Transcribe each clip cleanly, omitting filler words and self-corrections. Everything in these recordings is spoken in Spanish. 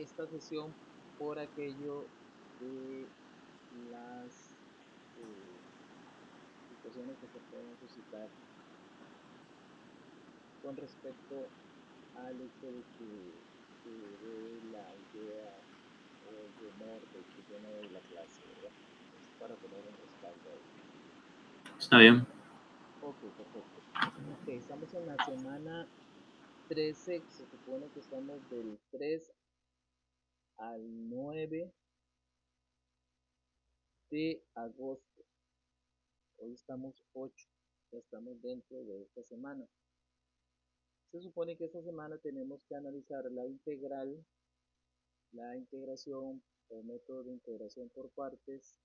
esta sesión por aquello de las eh, situaciones que se pueden suscitar con respecto al hecho de que se dé la idea o el rumor de que yo no doy la clase, ¿verdad? Es para tener un respaldo ahí. Está bien. Ok, perfecto. Ok, estamos en la semana 13, se supone que estamos del 3 al 9 de agosto. Hoy estamos 8, ya estamos dentro de esta semana. Se supone que esta semana tenemos que analizar la integral, la integración o método de integración por partes,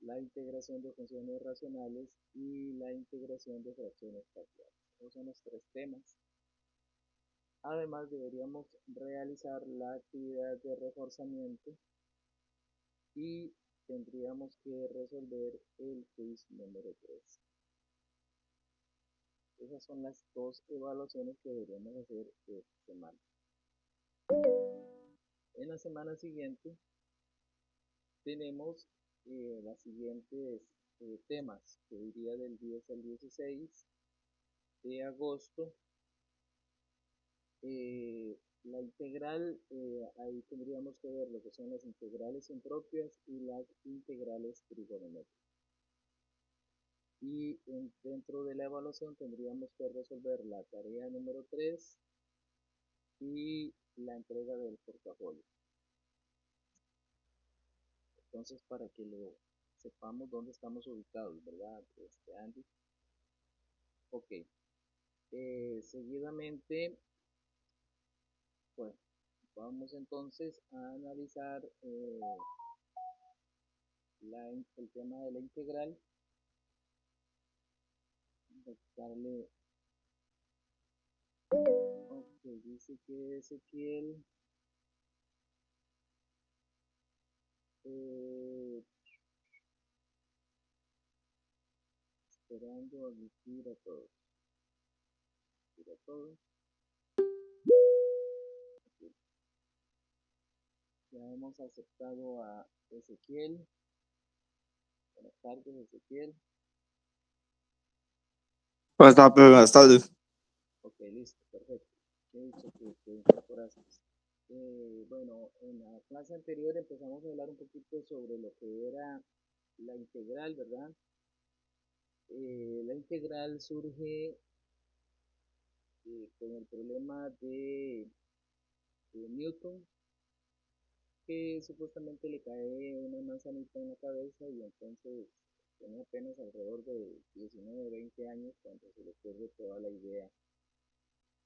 la integración de funciones racionales y la integración de fracciones parciales. Esos son los tres temas. Además, deberíamos realizar la actividad de reforzamiento y tendríamos que resolver el quiz número 3. Esas son las dos evaluaciones que deberíamos hacer esta semana. En la semana siguiente tenemos los siguientes temas, que iría del 10 al 16 de agosto. La integral, ahí tendríamos que ver lo que son las integrales impropias y las integrales trigonométricas. Y dentro de la evaluación tendríamos que resolver la tarea número 3 y la entrega del portafolio. Entonces, para que lo sepamos dónde estamos ubicados, ¿verdad, Andy? Ok. Seguidamente, bueno, vamos entonces a analizar el tema de la integral. Darle. Ok, dice que Ezequiel esperando admitir a todos. A todos. Okay. Ya hemos aceptado a Ezequiel. Buenas tardes, Ezequiel. Buenas tardes. Ok, listo, perfecto. He dicho que te incorporaste. Bueno, en la clase anterior empezamos a hablar un poquito sobre lo que era la integral, ¿verdad? La integral surge con el problema de Newton, que supuestamente le cae una manzanita en la cabeza y entonces tiene apenas alrededor de 19, 20 años cuando se le ocurre toda la idea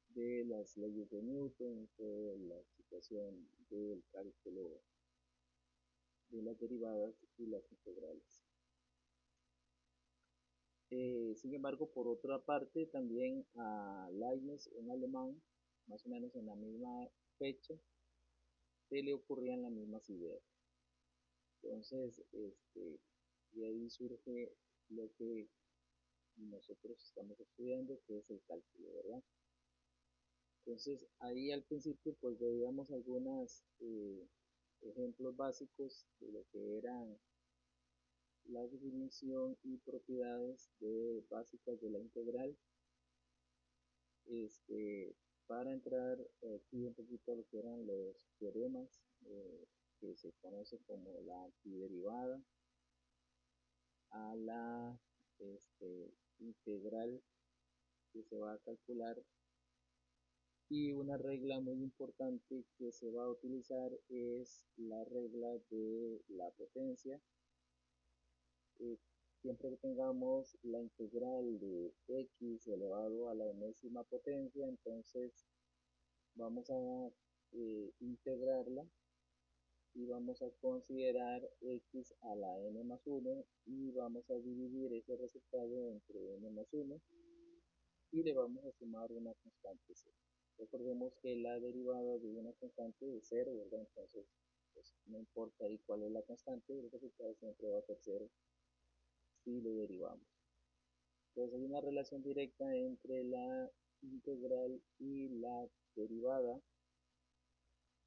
de las leyes de Newton, toda la situación del cálculo de las derivadas y las integrales. Sin embargo, por otra parte, también a Leibniz, un alemán, más o menos en la misma fecha, se le ocurrían las mismas ideas. Entonces, de ahí surge lo que nosotros estamos estudiando, que es el cálculo, ¿verdad? Entonces, ahí al principio, pues veíamos algunos ejemplos básicos de lo que eran la definición y propiedades básicas de la integral. Para entrar aquí un poquito a lo que eran los teoremas que se conoce como la antiderivada, a la integral que se va a calcular, y una regla muy importante que se va a utilizar es la regla de la potencia. Siempre que tengamos la integral de x elevado a la enésima potencia, entonces vamos a integrarla y vamos a considerar x a la n más 1 y vamos a dividir ese resultado entre n más 1 y le vamos a sumar una constante c. Recordemos que la derivada de una constante es 0, ¿verdad? Entonces, pues, no importa ahí cuál es la constante, el resultado siempre va a ser 0 si lo derivamos. Entonces hay una relación directa entre la integral y la derivada.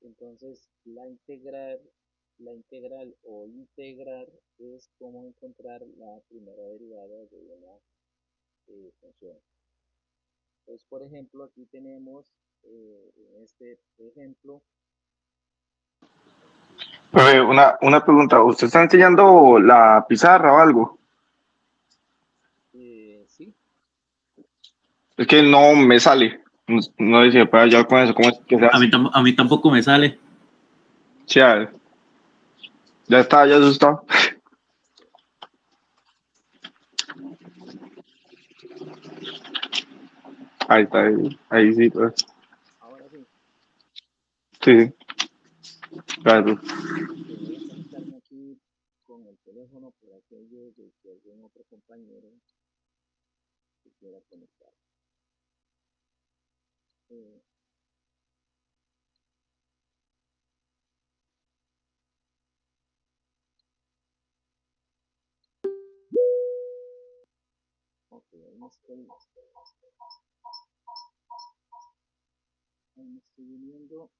Entonces, la integral o integrar es como encontrar la primera derivada de una función. Entonces, por ejemplo, aquí tenemos en este ejemplo, Una pregunta, ¿usted está enseñando la pizarra o algo? sí, Es que no me sale. No, no sé si me puede ayudar con eso, ¿cómo es que se hace? A mí tampoco me sale. Sí, a ver, ya está, ya asustado. Ahí está, ahí sí, pues. ahora sí. Sí, sí, gracias. Que voy a conectarme aquí con el teléfono por aquello de que algún otro compañero se quiera conectar. Eh, ok, ahí me estoy uniendo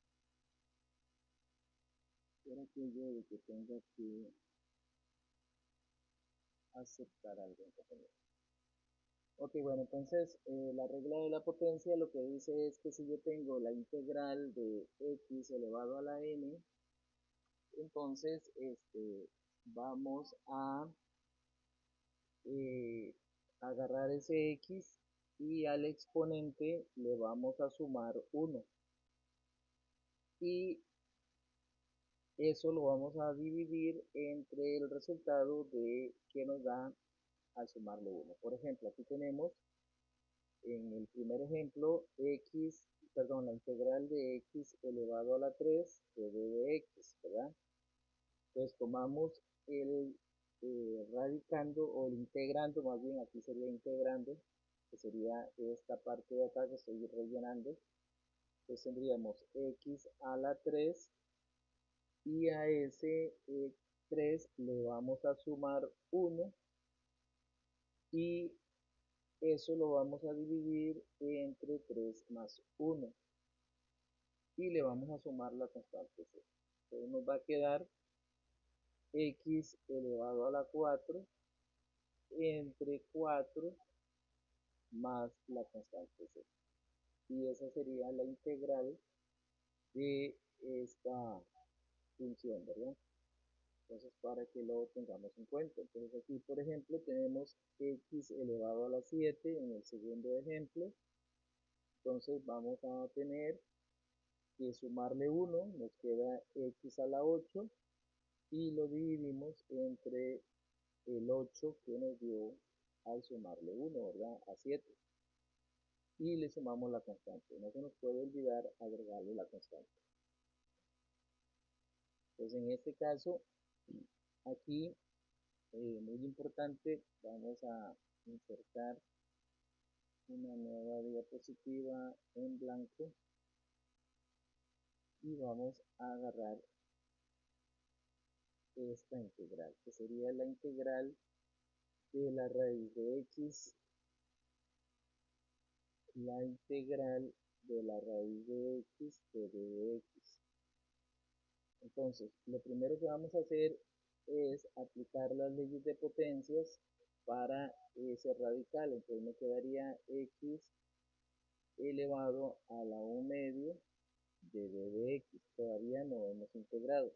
por aquello de que tenga que aceptar algo. Ok, bueno, entonces la regla de la potencia lo que dice es que si yo tengo la integral de x elevado a la n, entonces vamos a eh, agarrar ese x y al exponente le vamos a sumar 1. Y eso lo vamos a dividir entre el resultado de que nos da al sumarle 1. Por ejemplo, aquí tenemos en el primer ejemplo x, perdón, la integral de x elevado a la 3 de d de x, ¿verdad? Entonces tomamos el radicando o el integrando, más bien aquí sería integrando, que sería esta parte de acá que estoy rellenando. Entonces tendríamos x a la 3 y a ese 3 le vamos a sumar 1 y eso lo vamos a dividir entre 3 más 1 y le vamos a sumar la constante c. Entonces nos va a quedar x elevado a la 4 entre 4 más la constante c. Y esa sería la integral de esta función, ¿verdad? Entonces, para que lo tengamos en cuenta. Entonces, aquí, por ejemplo, tenemos x elevado a la 7 en el segundo ejemplo. Entonces, vamos a tener que sumarle 1, nos queda x a la 8 y lo dividimos entre el 8 que nos dio al sumarle 1, ¿verdad? A 7. Y le sumamos la constante. No se nos puede olvidar agregarle la constante. Entonces, en este caso, aquí, muy importante, vamos a insertar una nueva diapositiva en blanco y vamos a agarrar esta integral, que sería la integral de la raíz de x, la integral de la raíz de x de d de x. Entonces, lo primero que vamos a hacer es aplicar las leyes de potencias para ese radical. Entonces me quedaría x elevado a la 1 medio de d de x. Todavía no hemos integrado.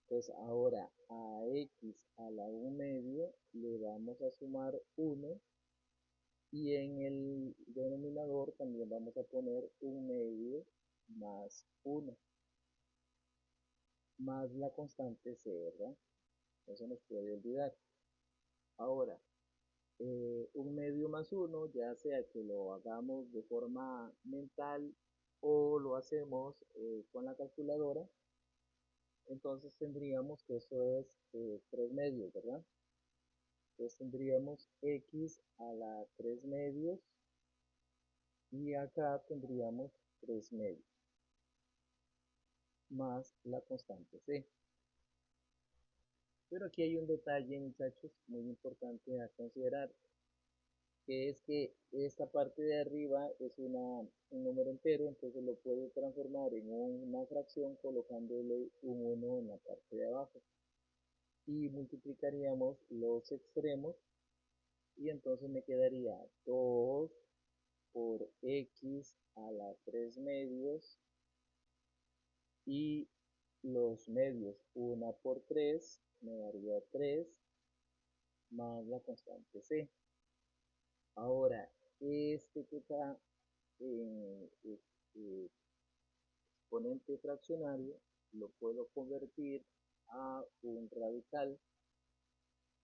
Entonces ahora a x a la 1 medio le vamos a sumar 1 y en el denominador también vamos a poner 1 medio más 1 más la constante c, ¿verdad? No se nos puede olvidar. Ahora, 1 medio más 1, ya sea que lo hagamos de forma mental o lo hacemos con la calculadora, entonces tendríamos que eso es 3 medios, ¿verdad? Entonces tendríamos x a la 3 medios y acá tendríamos 3 medios más la constante c. Pero aquí hay un detalle, muchachos, muy importante a considerar. que es que esta parte de arriba es un número entero, entonces lo puedo transformar en una fracción colocándole un 1 en la parte de abajo. Y multiplicaríamos los extremos y entonces me quedaría 2 por x a la 3 medios y los medios 1 por 3 me daría 3 más la constante c. Ahora, este que está en exponente fraccionario lo puedo convertir a un radical.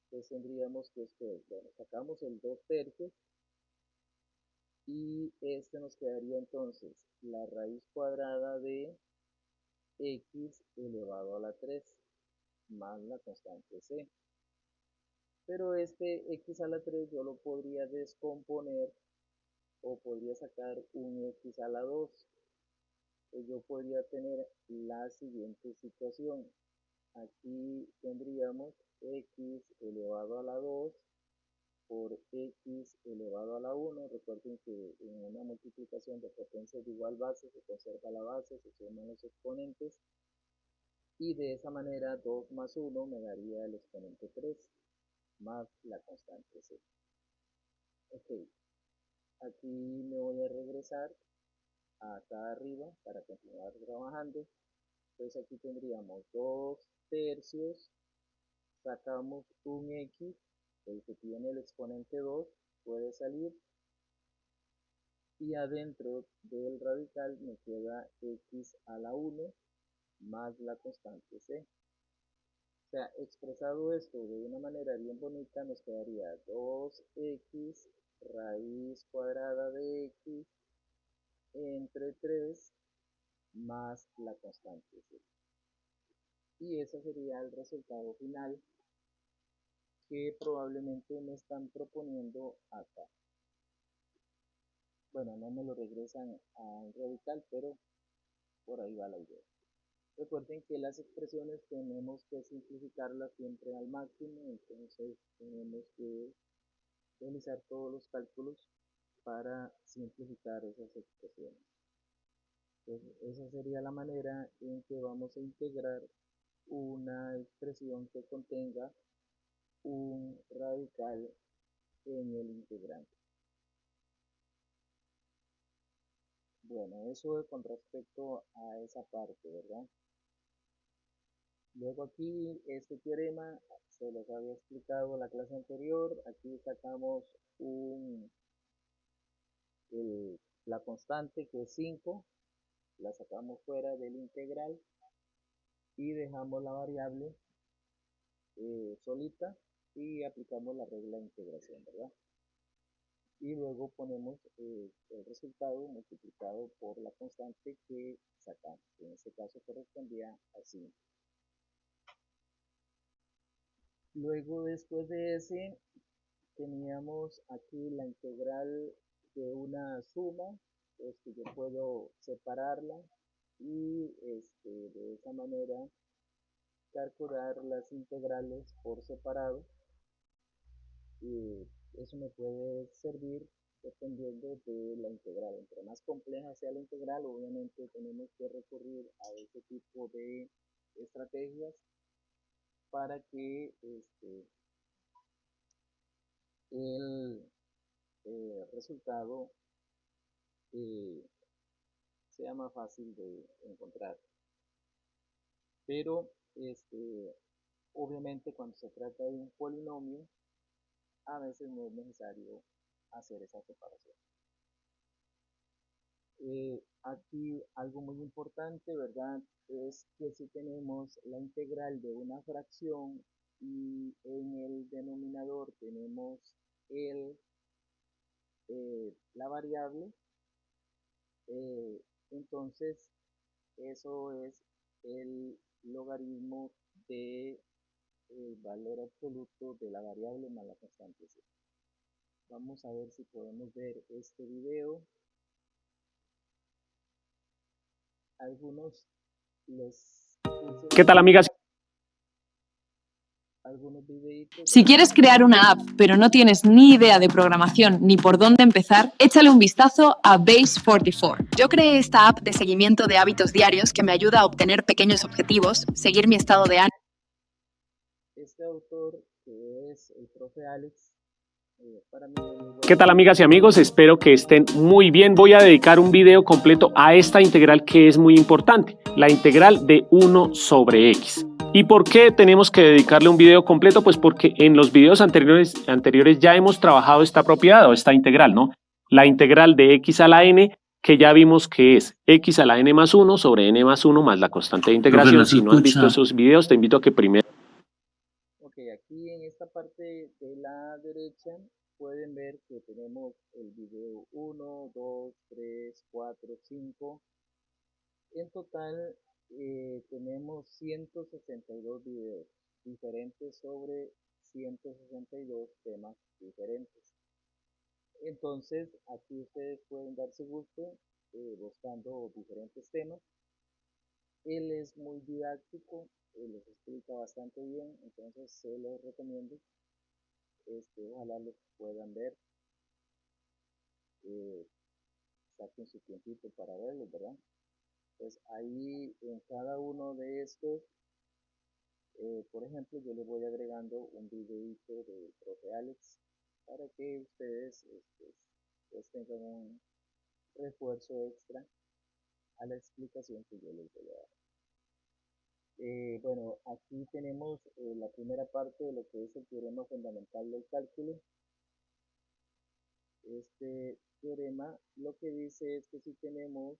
Entonces tendríamos que esto es, bueno, sacamos el 2 tercios y este nos quedaría entonces la raíz cuadrada de x elevado a la 3 más la constante c. Pero este x a la 3 yo lo podría descomponer o podría sacar un x a la 2. Pues yo podría tener la siguiente situación. Aquí tendríamos x elevado a la 2 por x elevado a la 1. Recuerden que en una multiplicación de potencias de igual base se conserva la base, se suman los exponentes y de esa manera 2 más 1 me daría el exponente 3 más la constante c. Ok, aquí me voy a regresar acá arriba para continuar trabajando. Entonces aquí tendríamos 2 tercios, sacamos un x, el que tiene el exponente 2 puede salir, y adentro del radical me queda x a la 1 más la constante c. O sea, expresado esto de una manera bien bonita, nos quedaría 2x raíz cuadrada de x entre 3 más la constante c. Y ese sería el resultado final que probablemente me están proponiendo acá. Bueno, no me lo regresan a un radical, pero por ahí va la idea. Recuerden que las expresiones tenemos que simplificarlas siempre al máximo, entonces tenemos que realizar todos los cálculos para simplificar esas expresiones. Entonces, esa sería la manera en que vamos a integrar una expresión que contenga un radical en el integrante. Bueno, eso es con respecto a esa parte, ¿verdad? Luego aquí, este teorema se los había explicado en la clase anterior. Aquí sacamos la constante que es 5, la sacamos fuera del integral y dejamos la variable solita y aplicamos la regla de integración, ¿verdad? Y luego ponemos el resultado multiplicado por la constante que sacamos, que en este caso correspondía a 5. Luego, después de ese, teníamos aquí la integral de una suma, pues que yo puedo separarla y de esa manera calcular las integrales por separado. Y eso me puede servir dependiendo de la integral. Entre más compleja sea la integral, obviamente tenemos que recurrir a ese tipo de estrategias para que el resultado sea más fácil de encontrar. Pero obviamente cuando se trata de un polinomio, a veces no es necesario hacer esa separación. Aquí algo muy importante, ¿verdad? Es que si tenemos la integral de una fracción y en el denominador tenemos la variable, entonces eso es el logaritmo de el valor absoluto de la variable más la constante c. Vamos a ver si podemos ver este video. Algunos les puse... ¿Qué tal, amigas? algunos videitos Si donde quieres crear una app, pero no tienes ni idea de programación ni por dónde empezar, échale un vistazo a Base44. Yo creé esta app de seguimiento de hábitos diarios que me ayuda a obtener pequeños objetivos, seguir mi estado de ánimo. este autor, que es el profe Alex, para mí él es ¿Qué tal, amigas y amigos? Espero que estén muy bien. Voy a dedicar un video completo a esta integral que es muy importante, la integral de 1 sobre x. ¿Y por qué tenemos que dedicarle un video completo? Pues porque en los videos anteriores ya hemos trabajado esta propiedad o esta integral, ¿no? La integral de x a la n, que ya vimos que es x a la n más 1 sobre n más 1 más la constante de integración. no se Si no has visto escucha. esos videos, te invito a que primero... Ok, aquí en esta parte de la derecha pueden ver que tenemos el video 1, 2, 3, 4, 5. En total tenemos 162 videos diferentes sobre 162 temas diferentes. Entonces, aquí ustedes pueden darse gusto buscando diferentes temas. Él es muy didáctico, los explica bastante bien, entonces se los recomiendo. Ojalá los puedan ver, eh, saquen su tiempito para verlos, ¿verdad? Pues ahí en cada uno de estos, por ejemplo, yo les voy agregando un videito del profe Alex para que ustedes pues tengan un refuerzo extra a la explicación que yo les voy a dar. Bueno, aquí tenemos la primera parte de lo que es el teorema fundamental del cálculo. Este teorema lo que dice es que si tenemos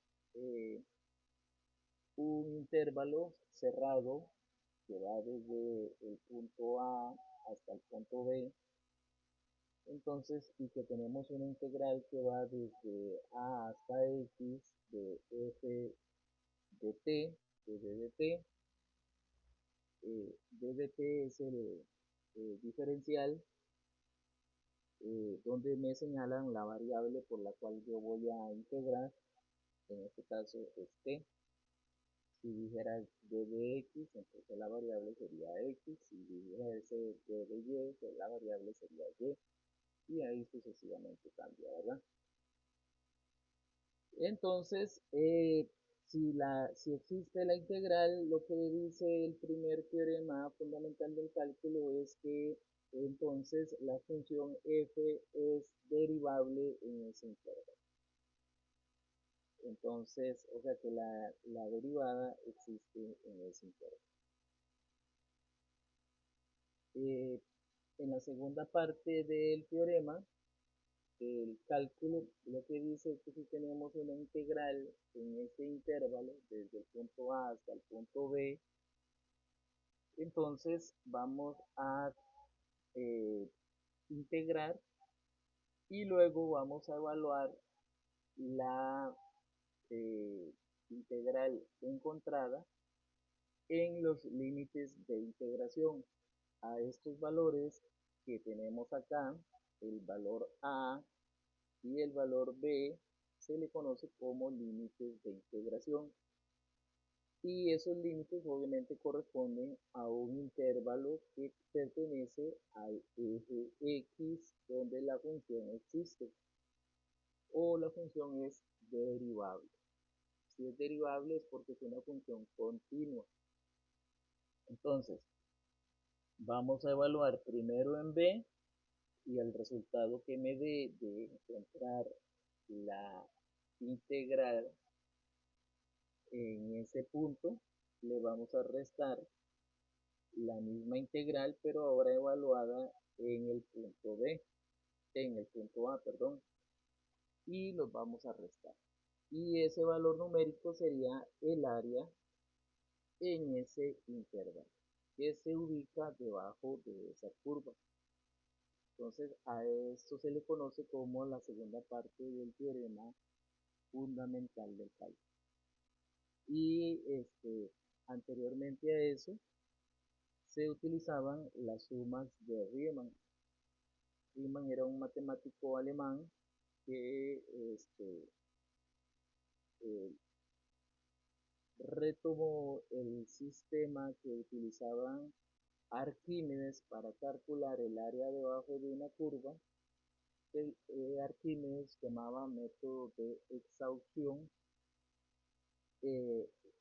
un intervalo cerrado que va desde el punto A hasta el punto B, entonces, y que tenemos una integral que va desde A hasta X de f de t, de d de t, d de t es el diferencial donde me señalan la variable por la cual yo voy a integrar, en este caso es t. Si dijera d de x, entonces la variable sería x, si dijese d de y, pues la variable sería y, y ahí sucesivamente cambia, ¿verdad? Entonces, si existe la integral, lo que dice el primer teorema fundamental del cálculo es que entonces la función f es derivable en ese intervalo. Entonces, o sea que la derivada existe en ese intervalo. En la segunda parte del teorema, el cálculo lo que dice es que si tenemos una integral en este intervalo, desde el punto A hasta el punto B, entonces vamos a integrar y luego vamos a evaluar la integral encontrada en los límites de integración a estos valores que tenemos acá, el valor A y el valor B se le conoce como límites de integración. Y esos límites obviamente corresponden a un intervalo que pertenece al eje X donde la función existe o la función es derivable. Si es derivable es porque es una función continua. Entonces, vamos a evaluar primero en B y el resultado que me dé de encontrar la integral en ese punto, le vamos a restar la misma integral, pero ahora evaluada en el punto B, en el punto A, perdón, y los vamos a restar. Y ese valor numérico sería el área en ese intervalo, que se ubica debajo de esa curva. Entonces, a esto se le conoce como la segunda parte del teorema fundamental del cálculo. Y anteriormente a eso, se utilizaban las sumas de Riemann. Riemann era un matemático alemán que eh, retomó el sistema que utilizaban Arquímedes, para calcular el área debajo de una curva, Arquímedes llamaba método de exhaustión.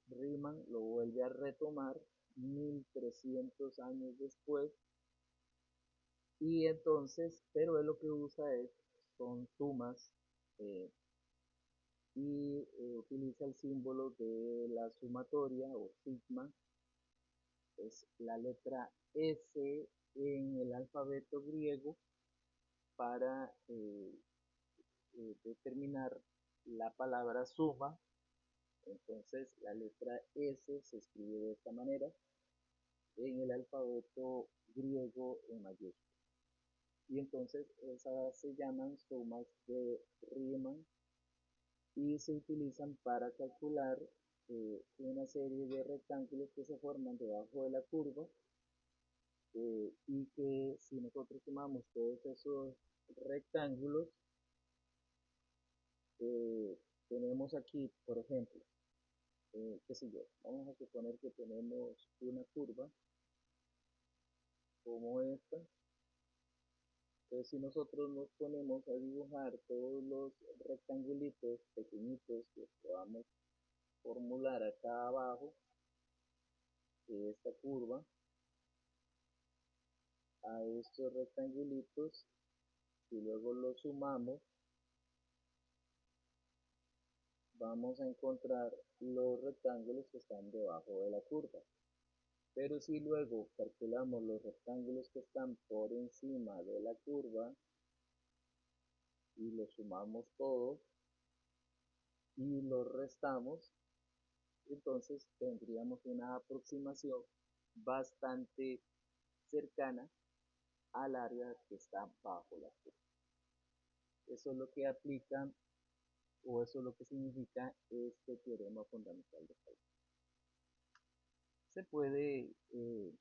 Riemann lo vuelve a retomar 1300 años después, y entonces, pero él lo que usa son sumas, eh, y utiliza el símbolo de la sumatoria o sigma, es la letra S en el alfabeto griego para determinar la palabra suma. Entonces la letra S se escribe de esta manera en el alfabeto griego en mayúsculas. Y entonces esas se llaman sumas de Riemann y se utilizan para calcular una serie de rectángulos que se forman debajo de la curva, y que si nosotros sumamos todos esos rectángulos, eh, tenemos aquí, por ejemplo, qué sé yo, vamos a suponer que tenemos una curva como esta. Entonces, si nosotros nos ponemos a dibujar todos los rectangulitos pequeñitos que podamos formular acá abajo de esta curva, a estos rectangulitos, y luego los sumamos, vamos a encontrar los rectángulos que están debajo de la curva. Pero si luego calculamos los rectángulos que están por encima de la curva y los sumamos todos y los restamos, entonces tendríamos una aproximación bastante cercana al área que está bajo la curva. Eso es lo que aplica, o eso es lo que significa este teorema fundamental de cálculo. Se puede eh,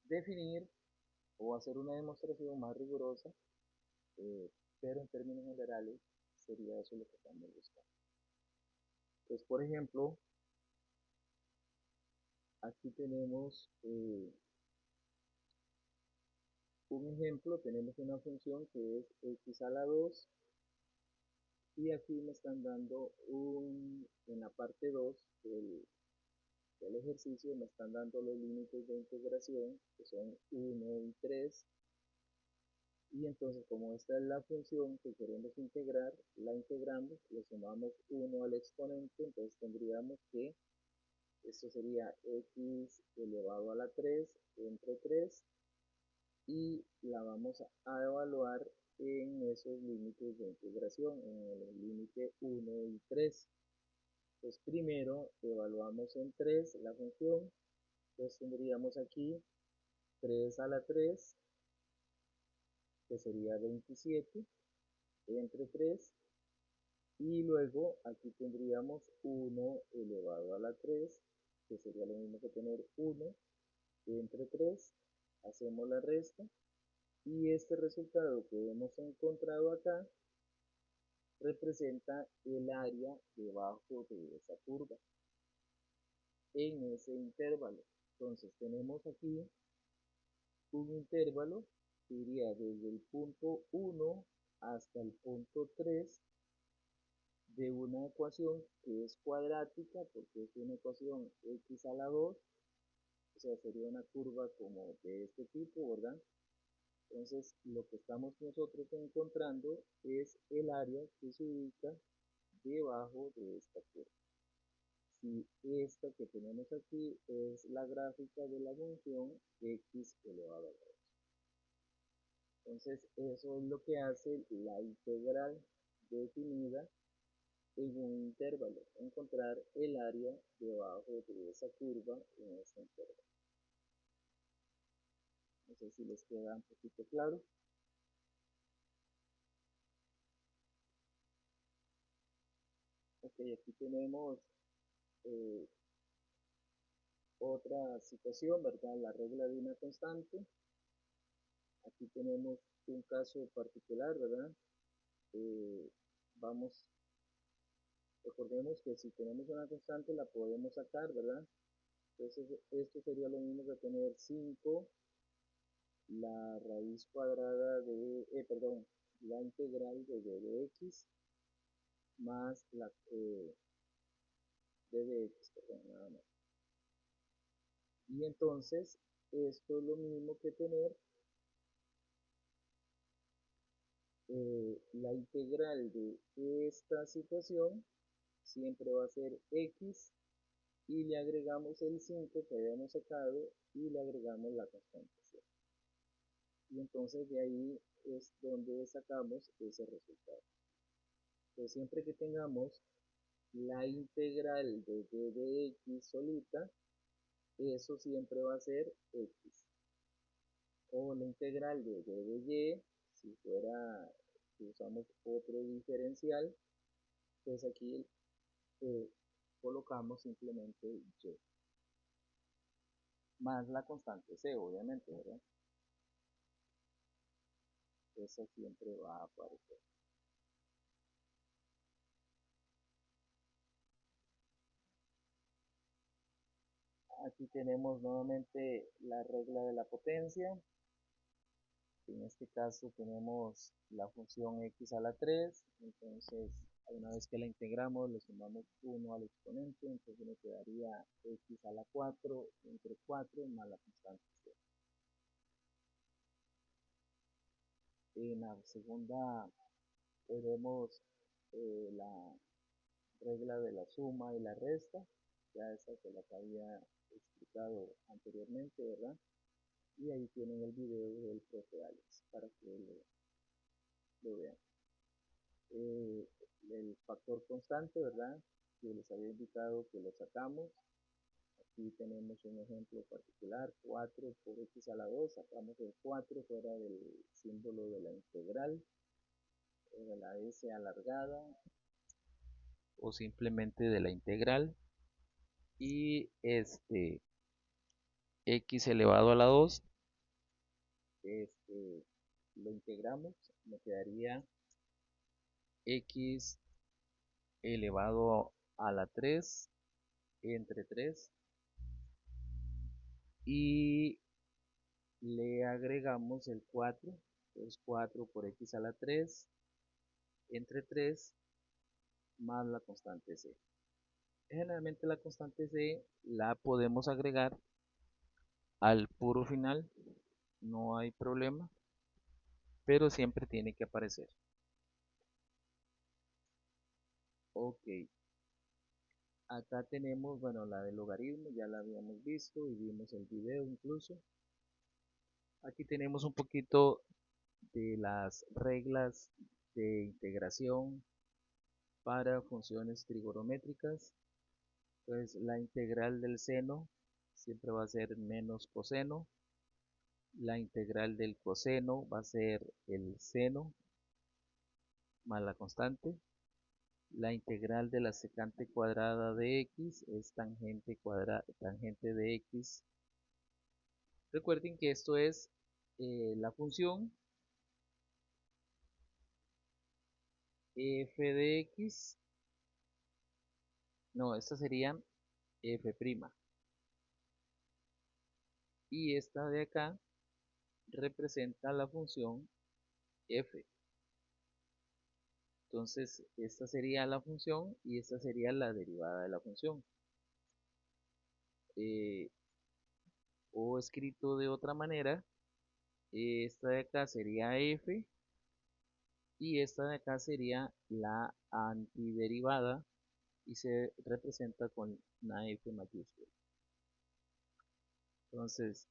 definir o hacer una demostración más rigurosa, pero en términos generales sería eso lo que estamos buscando. Pues, por ejemplo, aquí tenemos un ejemplo, tenemos una función que es x a la 2, y aquí me están dando en la parte 2 del ejercicio, me están dando los límites de integración, que son 1 y 3, y entonces como esta es la función que queremos integrar, la integramos, le sumamos 1 al exponente, entonces tendríamos que esto sería x elevado a la 3 entre 3, y la vamos a evaluar en esos límites de integración, en el límite 1 y 3. Pues primero evaluamos en 3 la función, entonces tendríamos aquí 3 a la 3, que sería 27, entre 3, y luego aquí tendríamos 1 elevado a la 3, que sería lo mismo que tener 1 entre 3, hacemos la resta, y este resultado que hemos encontrado acá representa el área debajo de esa curva en ese intervalo. Entonces tenemos aquí un intervalo que iría desde el punto 1 hasta el punto 3 de una ecuación que es cuadrática, porque es una ecuación x a la 2, o sea, sería una curva como de este tipo, ¿verdad? Entonces, lo que estamos nosotros encontrando es el área que se ubica debajo de esta curva. Si esta que tenemos aquí es la gráfica de la función x elevado a 2. Entonces, eso es lo que hace la integral definida en un intervalo, encontrar el área debajo de esa curva en ese intervalo. No sé si les queda un poquito claro. Ok, aquí tenemos eh, otra situación, ¿verdad? La regla de una constante. Aquí tenemos un caso particular, ¿verdad? Vamos, recordemos que si tenemos una constante la podemos sacar, ¿verdad? Entonces esto sería lo mismo que tener 5 la raíz cuadrada de, perdón, la integral de d de x más la d de x, perdón, nada más. Y entonces esto es lo mismo que tener la integral de esta situación siempre va a ser x y le agregamos el 5 que habíamos sacado y le agregamos la constante c. Y entonces de ahí es donde sacamos ese resultado. Entonces siempre que tengamos la integral de d de x solita, eso siempre va a ser x. O la integral de d de y, si fuera, si usamos otro diferencial, pues aquí colocamos simplemente y. Más la constante c, obviamente, ¿verdad? Eso siempre va a aparecer. Aquí tenemos nuevamente la regla de la potencia. En este caso tenemos la función x a la 3, entonces una vez que la integramos le sumamos 1 al exponente, entonces me quedaría x a la 4 entre 4 más la constante c. En la segunda veremos la regla de la suma y la resta, ya esa se la había explicado anteriormente, ¿verdad? Y ahí tienen el video del profe Alex para que lo vean. El factor constante, ¿verdad? Que les había indicado que lo sacamos. Aquí tenemos un ejemplo particular, 4 por x a la 2, sacamos el 4 fuera del símbolo de la integral, de la s alargada, o simplemente de la integral, y x elevado a la 2, lo integramos, me quedaría x elevado a la 3 entre 3 y le agregamos el 4, entonces 4 por x a la 3 entre 3 más la constante c. Generalmente la constante c la podemos agregar al puro final, no hay problema, pero siempre tiene que aparecer. Ok, acá tenemos, bueno, la del logaritmo, ya la habíamos visto y vimos el video incluso. Aquí tenemos un poquito de las reglas de integración para funciones trigonométricas. Entonces la integral del seno siempre va a ser menos coseno. La integral del coseno va a ser el seno más la constante. La integral de la secante cuadrada de x es tangente de x. Recuerden que esto es la función f de x. No, esta sería f'. Y esta de acá representa la función f. Entonces, esta sería la función y esta sería la derivada de la función. O escrito de otra manera, esta de acá sería f y esta de acá sería la antiderivada y se representa con una f mayúscula. Entonces,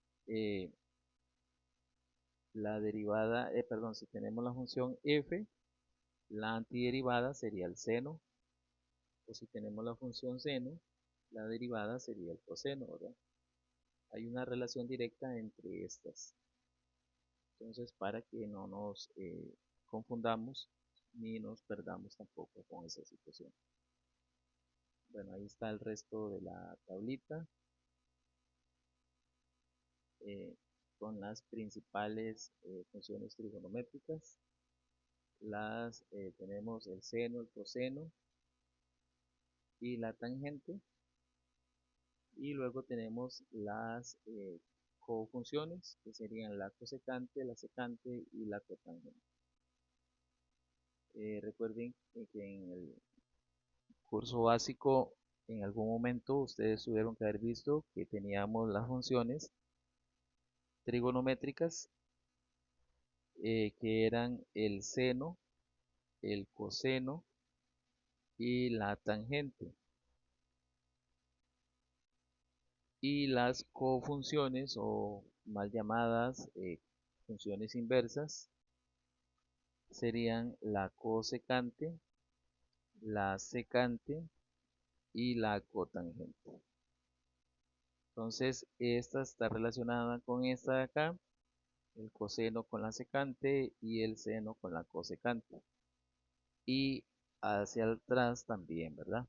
la derivada, perdón, si tenemos la función f, la antiderivada sería el seno, o si tenemos la función seno, la derivada sería el coseno, ¿verdad? Hay una relación directa entre estas. Entonces, para que no nos confundamos ni nos perdamos tampoco con esa situación. Bueno, ahí está el resto de la tablita con las principales funciones trigonométricas. Tenemos el seno, el coseno, y la tangente. Y luego tenemos las cofunciones, que serían la cosecante, la secante y la cotangente. Recuerden que en el curso básico en algún momento ustedes tuvieron que haber visto que teníamos las funciones trigonométricas que eran el seno, el coseno y la tangente. Y las cofunciones o mal llamadas funciones inversas serían la cosecante, la secante y la cotangente. Entonces, esta está relacionada con esta de acá, el coseno con la secante y el seno con la cosecante. Y hacia atrás también, ¿verdad?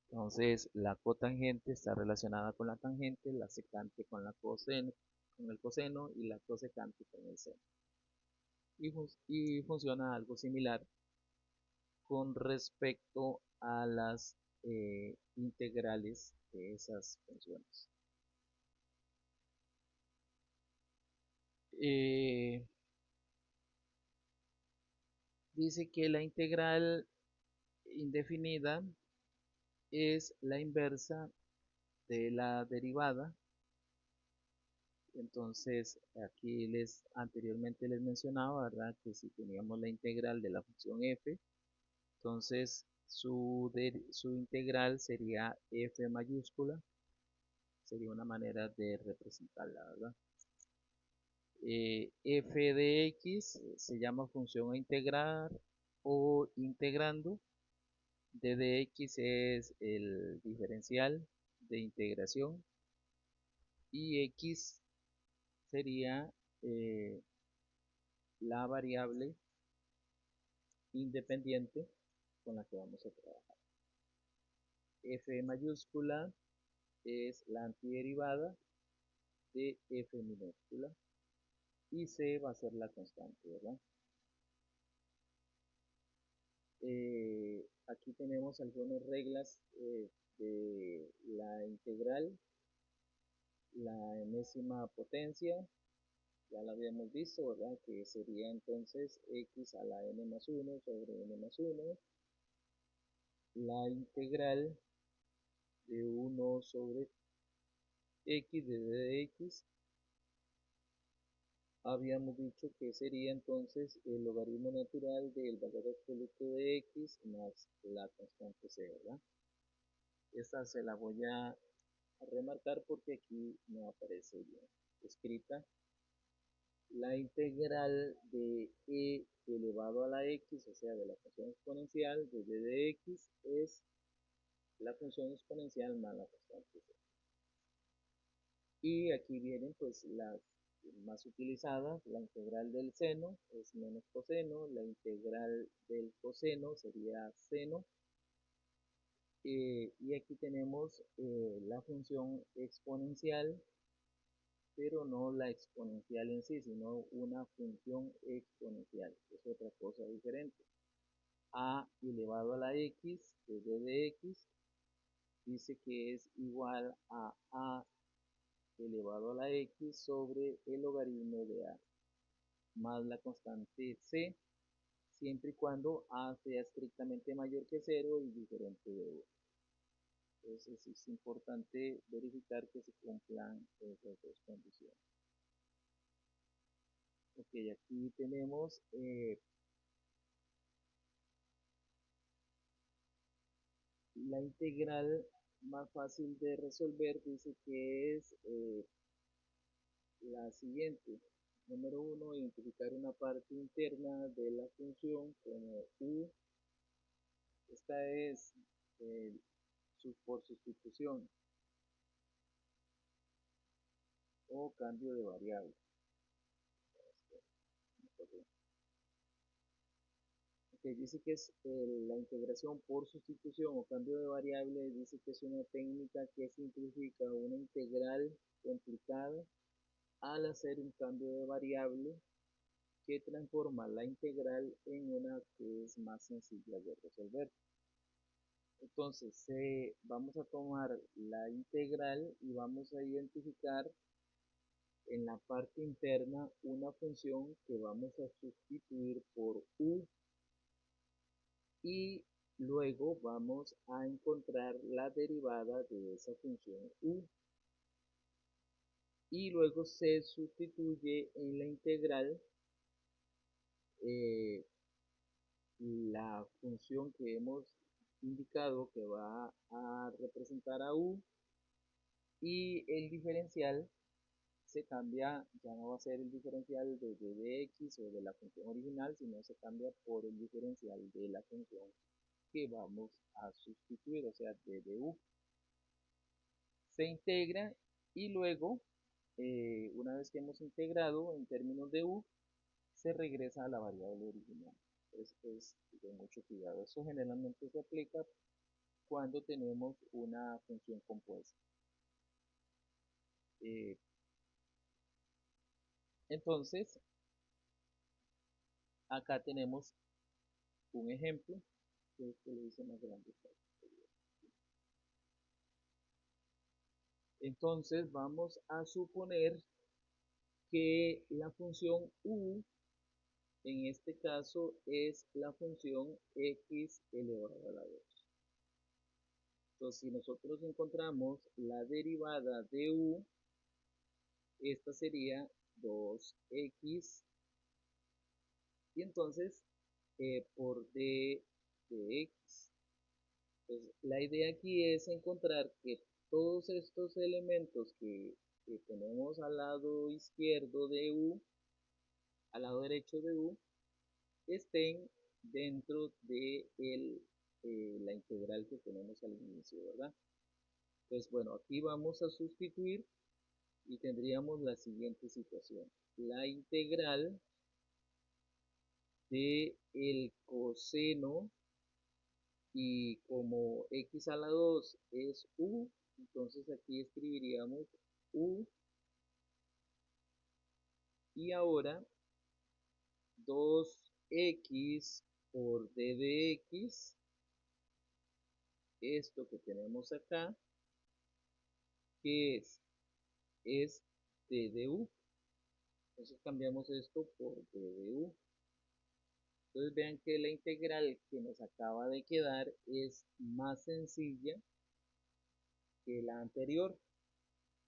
Entonces, la cotangente está relacionada con la tangente, la secante con con el coseno y la cosecante con el seno. Y funciona algo similar con respecto a las integrales de esas funciones. Dice que la integral indefinida es la inversa de la derivada. Entonces, aquí anteriormente les mencionaba, ¿verdad? Que si teníamos la integral de la función f, entonces su integral sería f mayúscula, sería una manera de representarla, ¿verdad? F de x se llama función a integrar o integrando. D de x es el diferencial de integración y x sería la variable independiente con la que vamos a trabajar. F mayúscula es la antiderivada de f minúscula y c va a ser la constante, ¿verdad? Aquí tenemos algunas reglas de la integral, la enésima potencia, ya la habíamos visto, ¿verdad? Que sería entonces x a la n más 1 sobre n más 1, la integral de 1 sobre x de d de x, habíamos dicho que sería entonces el logaritmo natural del valor absoluto de x más la constante c, ¿verdad? Esta se la voy a remarcar porque aquí no aparece bien escrita. La integral de e elevado a la x, o sea, de la función exponencial de d de x, es la función exponencial más la constante c. Y aquí vienen pues las más utilizadas, la integral del seno es menos coseno, la integral del coseno sería seno, y aquí tenemos la función exponencial, pero no la exponencial en sí, sino una función exponencial, que es otra cosa diferente. A elevado a la x de d de x dice que es igual a elevado a la x sobre el logaritmo de a más la constante c, siempre y cuando a sea estrictamente mayor que 0 y diferente de 1. Entonces es importante verificar que se cumplan esas dos condiciones. Ok, aquí tenemos la integral más fácil de resolver, dice que es la siguiente. Número 1, identificar una parte interna de la función como u. Esta es por sustitución o cambio de variable. Okay, dice que es la integración por sustitución o cambio de variable, dice que es una técnica que simplifica una integral complicada al hacer un cambio de variable que transforma la integral en una que es más sencilla de resolver. Entonces, vamos a tomar la integral y vamos a identificar en la parte interna una función que vamos a sustituir por u y luego vamos a encontrar la derivada de esa función u y luego se sustituye en la integral eh, la función que hemos indicado que va a representar a u y el diferencial se cambia, ya no va a ser el diferencial de d de x o de la función original, sino se cambia por el diferencial de la función que vamos a sustituir, o sea, d de u. Se integra y luego, una vez que hemos integrado en términos de u, se regresa a la variable original. Entonces, de mucho cuidado. Eso generalmente se aplica cuando tenemos una función compuesta. Eh, entonces, acá tenemos un ejemplo que lo hice más grande. Entonces, vamos a suponer que la función u, en este caso, es la función x elevado a la 2. Entonces, si nosotros encontramos la derivada de u, esta sería 2x y entonces por d de x. Entonces, la idea aquí es encontrar que todos estos elementos que tenemos al lado izquierdo de u, al lado derecho de u, estén dentro de la integral que tenemos al inicio, ¿verdad? Pues bueno, aquí vamos a sustituir y tendríamos la siguiente situación. La integral de el coseno y como x a la 2 es u, entonces aquí escribiríamos u y ahora 2x por d de x, esto que tenemos acá, que es d de u. Entonces cambiamos esto por d de u. Entonces vean que la integral que nos acaba de quedar es más sencilla que la anterior.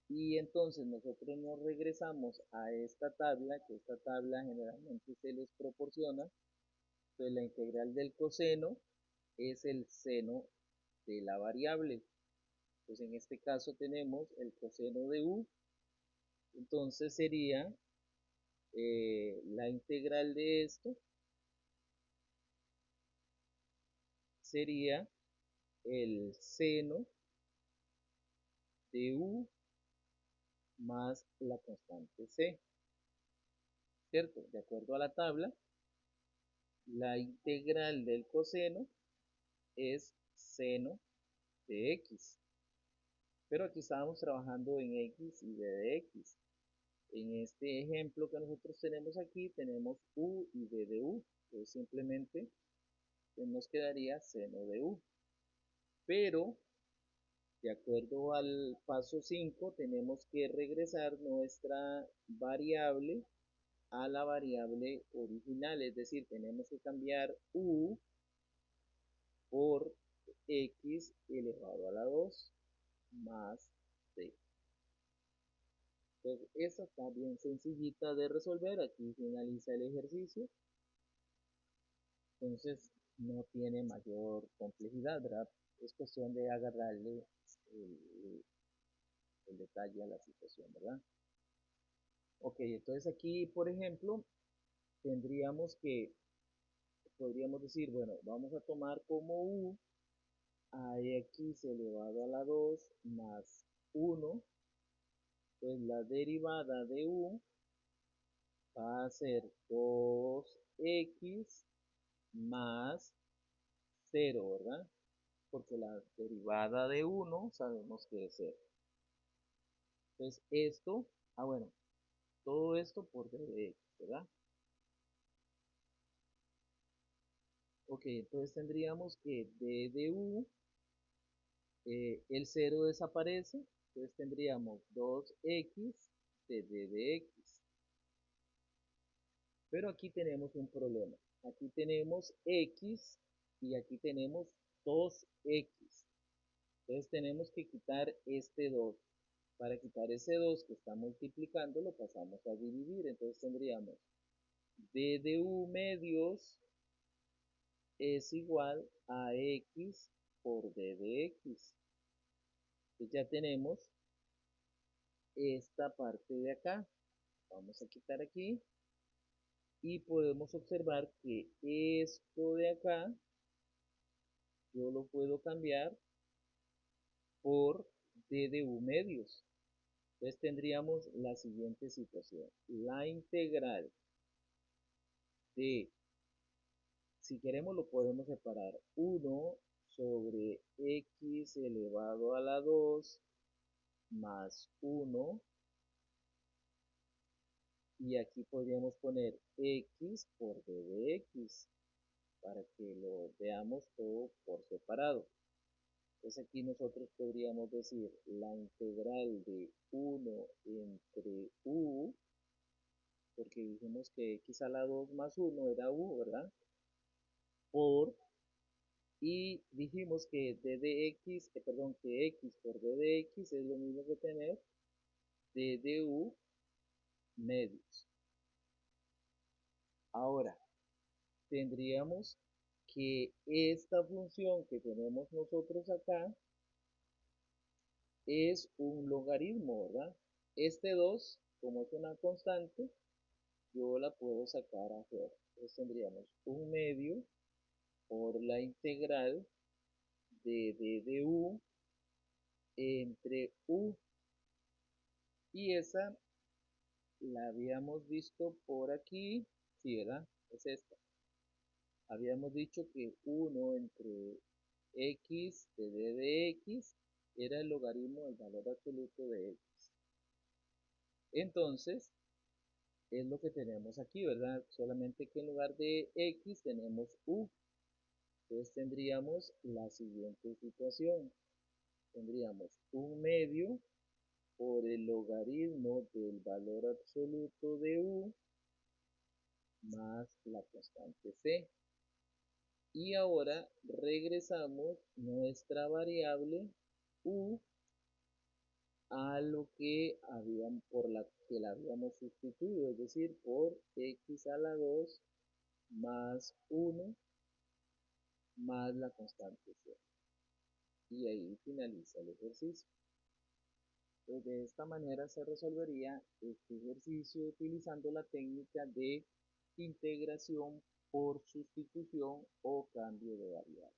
Y entonces nosotros nos regresamos a esta tabla, que esta tabla generalmente se les proporciona. Entonces la integral del coseno es el seno de la variable. Entonces en este caso tenemos el coseno de u. Entonces sería la integral de esto sería el seno de u más la constante c, ¿cierto? De acuerdo a la tabla, la integral del coseno es seno de x. Pero aquí estábamos trabajando en x y d de x. En este ejemplo que nosotros tenemos aquí, tenemos u y d de u. Entonces simplemente nos quedaría seno de u. Pero, de acuerdo al paso 5, tenemos que regresar nuestra variable a la variable original. Es decir, tenemos que cambiar u por x elevado a la 2 más c. Entonces, esta está bien sencillita de resolver. Aquí finaliza el ejercicio. Entonces, no tiene mayor complejidad, ¿verdad? Es cuestión de agarrarle el detalle a la situación, ¿verdad? Ok, entonces aquí, por ejemplo, tendríamos que, podríamos decir, bueno, vamos a tomar como u a x elevado a la 2 más 1, pues la derivada de u va a ser 2x más 0, ¿verdad? Porque la derivada de 1 sabemos que es 0. Entonces esto, bueno, todo esto por d de x, ¿verdad? Ok, entonces tendríamos que d de u el 0 desaparece, entonces tendríamos 2x de d de x. Pero aquí tenemos un problema. Aquí tenemos x y aquí tenemos 2x. Entonces tenemos que quitar este 2. Para quitar ese 2 que está multiplicando, lo pasamos a dividir. Entonces tendríamos d de u medios es igual a x por d de x. Entonces ya tenemos esta parte de acá. Vamos a quitar aquí. Y podemos observar que esto de acá, yo lo puedo cambiar por d de u medios. Entonces tendríamos la siguiente situación. La integral de, si queremos lo podemos separar, 1 sobre x elevado a la 2 más 1. Y aquí podríamos poner x por d de x para que lo veamos todo por separado. Entonces aquí nosotros podríamos decir la integral de 1 entre u, porque dijimos que x a la 2 más 1 era u, ¿verdad? Por, y dijimos que d de x, perdón, que x por d de x es lo mismo que tener d de u medios. Ahora, tendríamos que esta función que tenemos nosotros acá es un logaritmo, ¿verdad? Este 2, como es una constante, yo la puedo sacar afuera. Entonces tendríamos un medio por la integral de d de u entre u. Y esa la habíamos visto por aquí, sí, ¿verdad? Es esta. Habíamos dicho que 1 entre x de d de x era el logaritmo del valor absoluto de x. Entonces, es lo que tenemos aquí, ¿verdad? Solamente que en lugar de x tenemos u. Entonces tendríamos la siguiente situación. Tendríamos un medio por el logaritmo del valor absoluto de u más la constante c. Y ahora regresamos nuestra variable u a lo que por la que la habíamos sustituido, es decir, por x a la 2 más 1 más la constante c. Y ahí finaliza el ejercicio. Pues de esta manera se resolvería este ejercicio utilizando la técnica de integración por sustitución o cambio de variable.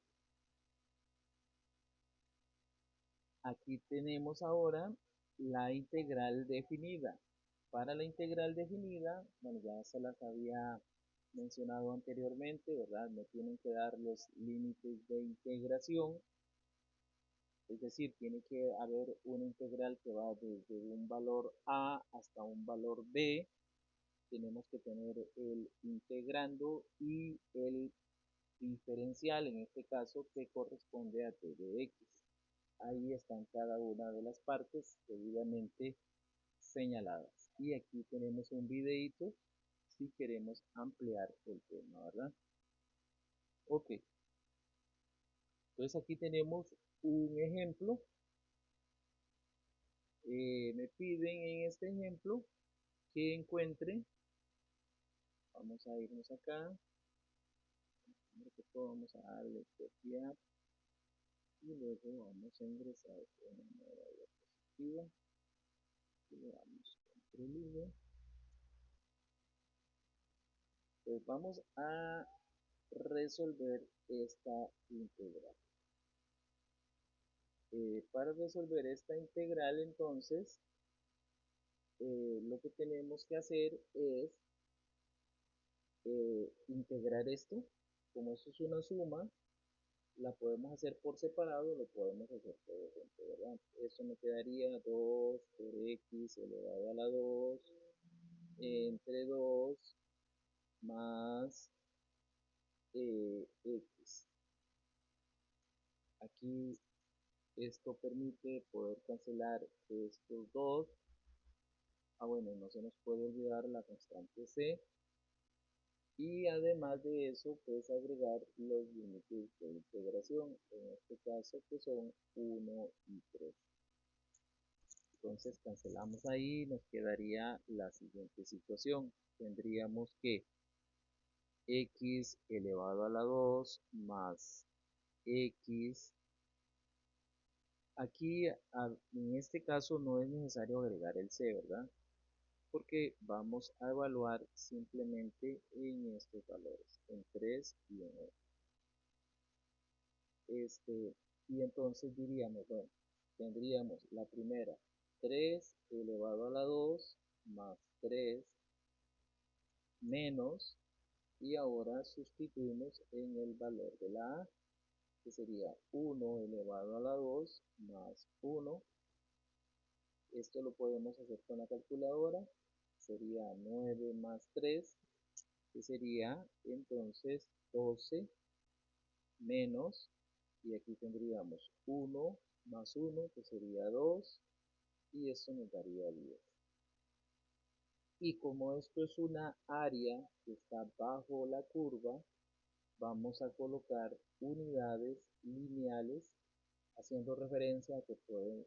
Aquí tenemos ahora la integral definida. Para la integral definida, bueno, ya se las había mencionado anteriormente, ¿verdad? Me tienen que dar los límites de integración. Es decir, tiene que haber una integral que va desde un valor a hasta un valor b. Tenemos que tener el integrando y el diferencial, en este caso, que corresponde a t de x. Ahí están cada una de las partes debidamente señaladas. Y aquí tenemos un videito si queremos ampliar el tema, ¿verdad? Ok. Entonces aquí tenemos un ejemplo. Me piden en este ejemplo que encuentre, vamos a irnos acá, vamos a darle copiar y luego vamos a ingresar una nueva diapositiva y le damos control V. Pues vamos a resolver esta integral. Para resolver esta integral, entonces, lo que tenemos que hacer es integrar esto. Como esto es una suma, la podemos hacer por separado, lo podemos hacer todo junto, ¿verdad? Eso me quedaría 2 por x elevado a la 2 entre 2 más x. Aquí Esto permite poder cancelar estos dos. Bueno, no se nos puede olvidar la constante c. Y además de eso, puedes agregar los límites de integración, en este caso que son 1 y 3. Entonces cancelamos ahí, nos quedaría la siguiente situación. Tendríamos que x elevado a la 2 más x. Aquí en este caso no es necesario agregar el c, ¿verdad? Porque vamos a evaluar simplemente en estos valores, en 3 y en 1. Y entonces diríamos, bueno, tendríamos la primera, 3 elevado a la 2 más 3 menos, y ahora sustituimos en el valor de la a, que sería 1 elevado a la 2 más 1. Esto lo podemos hacer con la calculadora, sería 9 más 3, que sería entonces 12 menos, y aquí tendríamos 1 más 1, que sería 2, y esto nos daría 10. Y como esto es una área que está bajo la curva, vamos a colocar unidades lineales, haciendo referencia a que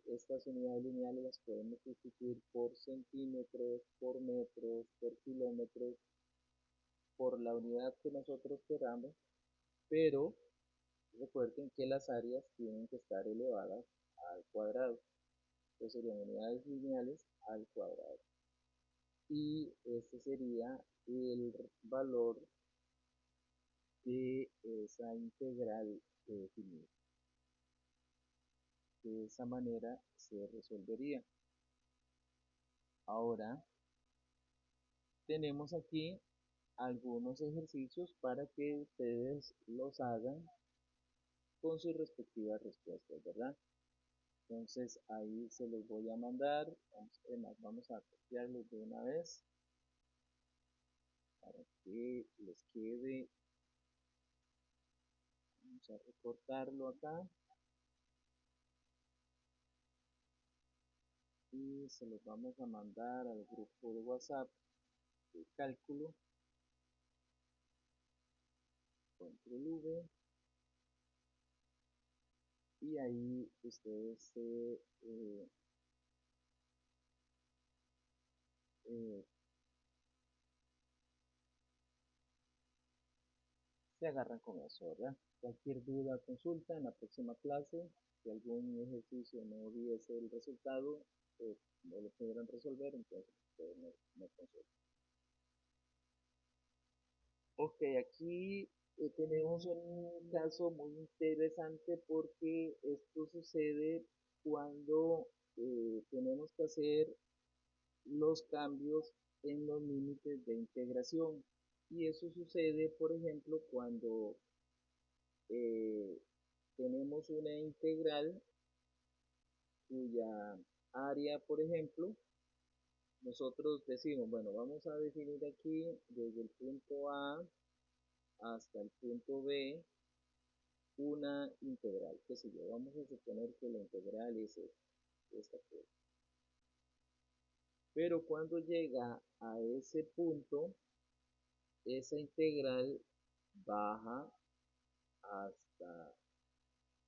estas unidades lineales las podemos sustituir por centímetros, por metros, por kilómetros, por la unidad que nosotros queramos, pero recuerden que las áreas tienen que estar elevadas al cuadrado. Entonces serían unidades lineales al cuadrado. Y este sería el valor de esa integral que definimos. De esa manera se resolvería. Ahora tenemos aquí algunos ejercicios para que ustedes los hagan con sus respectivas respuestas, ¿verdad? Entonces ahí se los voy a mandar. Vamos a copiarlos de una vez para que les quede. Vamos a recortarlo acá y se los vamos a mandar al grupo de WhatsApp de cálculo. Control V, y ahí ustedes se agarran con eso, ¿verdad? Cualquier duda, consulta en la próxima clase. Si algún ejercicio no hubiese el resultado, no lo pudieran resolver, entonces ustedes me consultan. Ok, aquí tenemos un caso muy interesante porque esto sucede cuando tenemos que hacer los cambios en los límites de integración. Y eso sucede, por ejemplo, cuando eh, tenemos una integral cuya área, por ejemplo, nosotros decimos, bueno, vamos a definir aquí desde el punto A hasta el punto B una integral, qué sé yo, vamos a suponer que la integral es esta curva. Pero cuando llega a ese punto, esa integral baja hasta,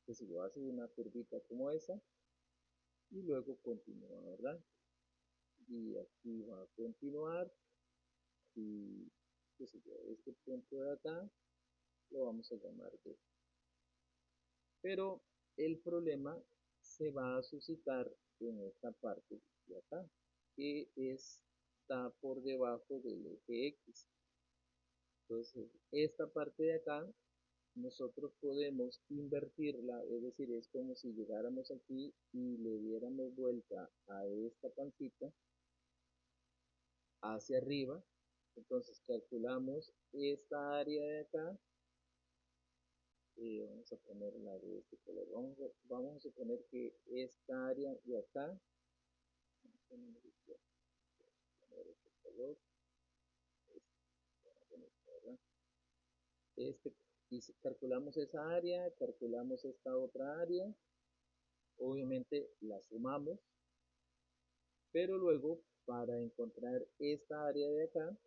qué sé yo, hace una curvita como esa y luego continúa, ¿verdad? Y aquí va a continuar y, qué sé yo, este punto de acá lo vamos a llamar D. Pero el problema se va a suscitar en esta parte de acá, que está por debajo del eje X. Entonces, esta parte de acá, nosotros podemos invertirla, es decir, es como si llegáramos aquí y le diéramos vuelta a esta pancita hacia arriba. Entonces, calculamos esta área de acá. Vamos a ponerla de este color. Vamos a suponer que esta área de acá, y si calculamos esa área, calculamos esta otra área, Obviamente la sumamos, pero luego para encontrar esta área de acá,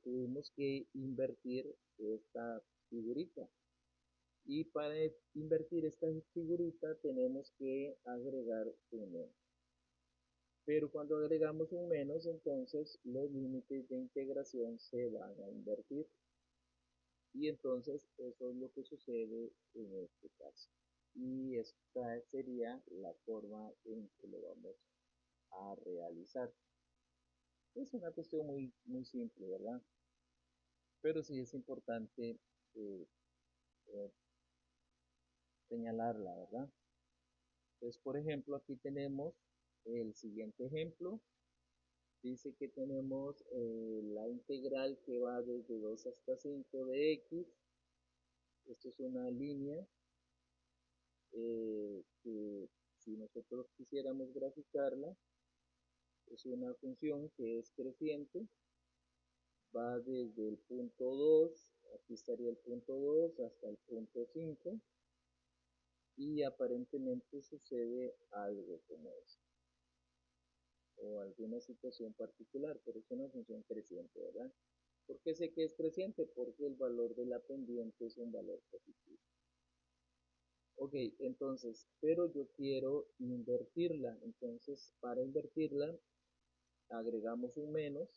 tuvimos que invertir esta figurita. Y para invertir esta figurita tenemos que agregar un menos. Pero cuando agregamos un menos, entonces los límites de integración se van a invertir. Y entonces eso es lo que sucede en este caso. Y esta sería la forma en que lo vamos a realizar. Es una cuestión muy simple, ¿verdad? Pero sí es importante eh, eh, señalarla, ¿verdad? Entonces, por ejemplo, aquí tenemos el siguiente ejemplo. Dice que tenemos la integral que va desde 2 hasta 5 de x. Esto es una línea que si nosotros quisiéramos graficarla, es una función que es creciente, va desde el punto 2, aquí estaría el punto 2 hasta el punto 5, y aparentemente sucede algo como esto, o alguna situación particular, pero es una función creciente, ¿verdad? ¿Por qué sé que es creciente? Porque el valor de la pendiente es un valor positivo. Ok, entonces, pero yo quiero invertirla, entonces para invertirla agregamos un menos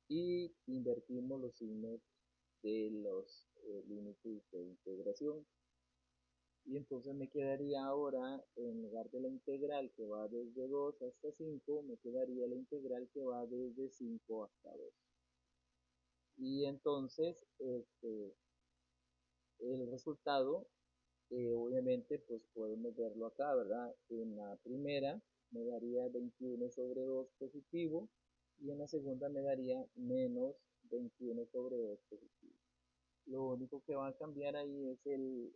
y invertimos los signos de los límites de integración. Y entonces me quedaría ahora, en lugar de la integral que va desde 2 hasta 5, me quedaría la integral que va desde 5 hasta 2. Y entonces, el resultado, obviamente, pues podemos verlo acá, ¿verdad? En la primera me daría 21 sobre 2 positivo y en la segunda me daría menos 21 sobre 2 positivo. Lo único que va a cambiar ahí es el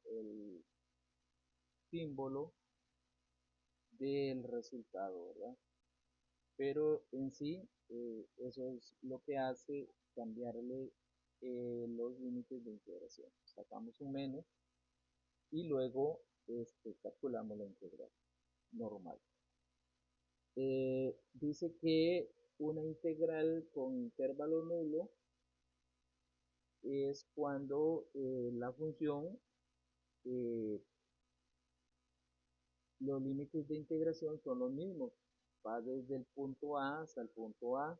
símbolo del resultado, ¿verdad? Pero en sí, eso es lo que hace cambiarle los límites de integración. Sacamos un menos y luego calculamos la integral normal. Dice que una integral con intervalo nulo es cuando la función, eh, los límites de integración son los mismos. Va desde el punto A hasta el punto A,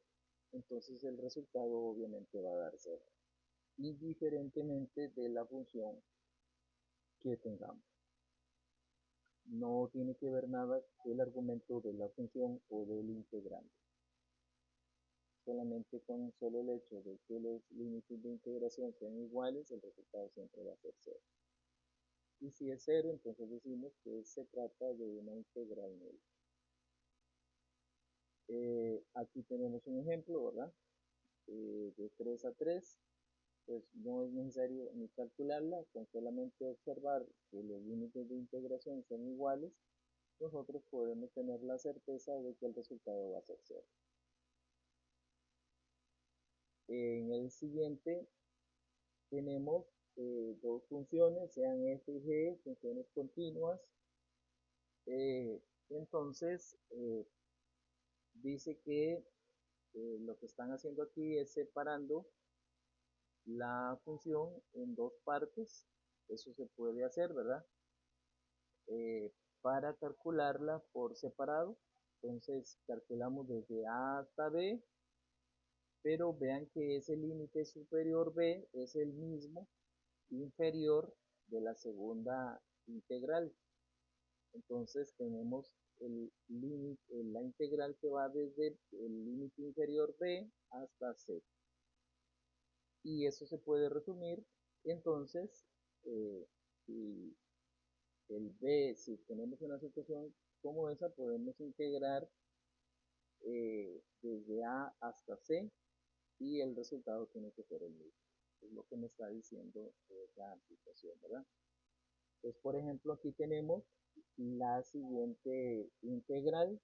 entonces el resultado obviamente va a dar 0, indiferentemente de la función que tengamos. No tiene que ver nada el argumento de la función o del integrante. Solamente con solo el hecho de que los límites de integración sean iguales, el resultado siempre va a ser 0. Y si es 0, entonces decimos que se trata de una integral nula. Aquí tenemos un ejemplo, ¿verdad? De 3 a 3, pues no es necesario ni calcularla, con solamente observar que los límites de integración son iguales, nosotros podemos tener la certeza de que el resultado va a ser 0. En el siguiente tenemos dos funciones, sean f y g, funciones continuas. Entonces, dice que lo que están haciendo aquí es separando la función en dos partes. Eso se puede hacer, ¿verdad? Para calcularla por separado. Entonces, calculamos desde A hasta B, pero vean que ese límite superior B es el mismo inferior de la segunda integral. Entonces tenemos la integral que va desde el límite inferior B hasta C. Y eso se puede resumir. Entonces, si el B, si tenemos una situación como esa, podemos integrar desde A hasta C y el resultado tiene que ser el mismo. Es lo que me está diciendo la situación, ¿verdad? Entonces, por ejemplo, aquí tenemos la siguiente integral.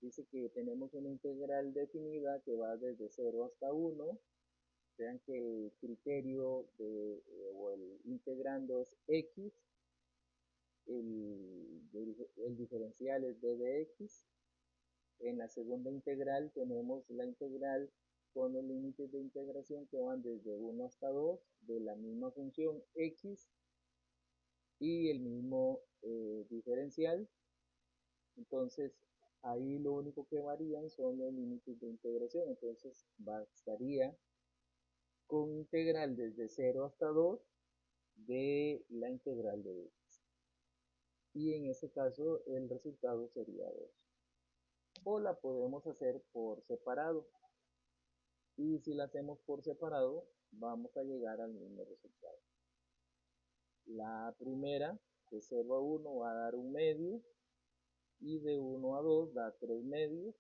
Dice que tenemos una integral definida que va desde 0 hasta 1. Vean que el criterio o el integrando es x. el diferencial es d de x. En la segunda integral tenemos la integral con los límites de integración que van desde 1 hasta 2 de la misma función x y el mismo diferencial. Entonces, ahí lo único que varían son los límites de integración. Entonces, bastaría con integral desde 0 hasta 2 de la integral de x. Y en ese caso, el resultado sería 2. O la podemos hacer por separado. Y si la hacemos por separado, vamos a llegar al mismo resultado. La primera, de 0 a 1, va a dar 1 medio. Y de 1 a 2 da 3 medios.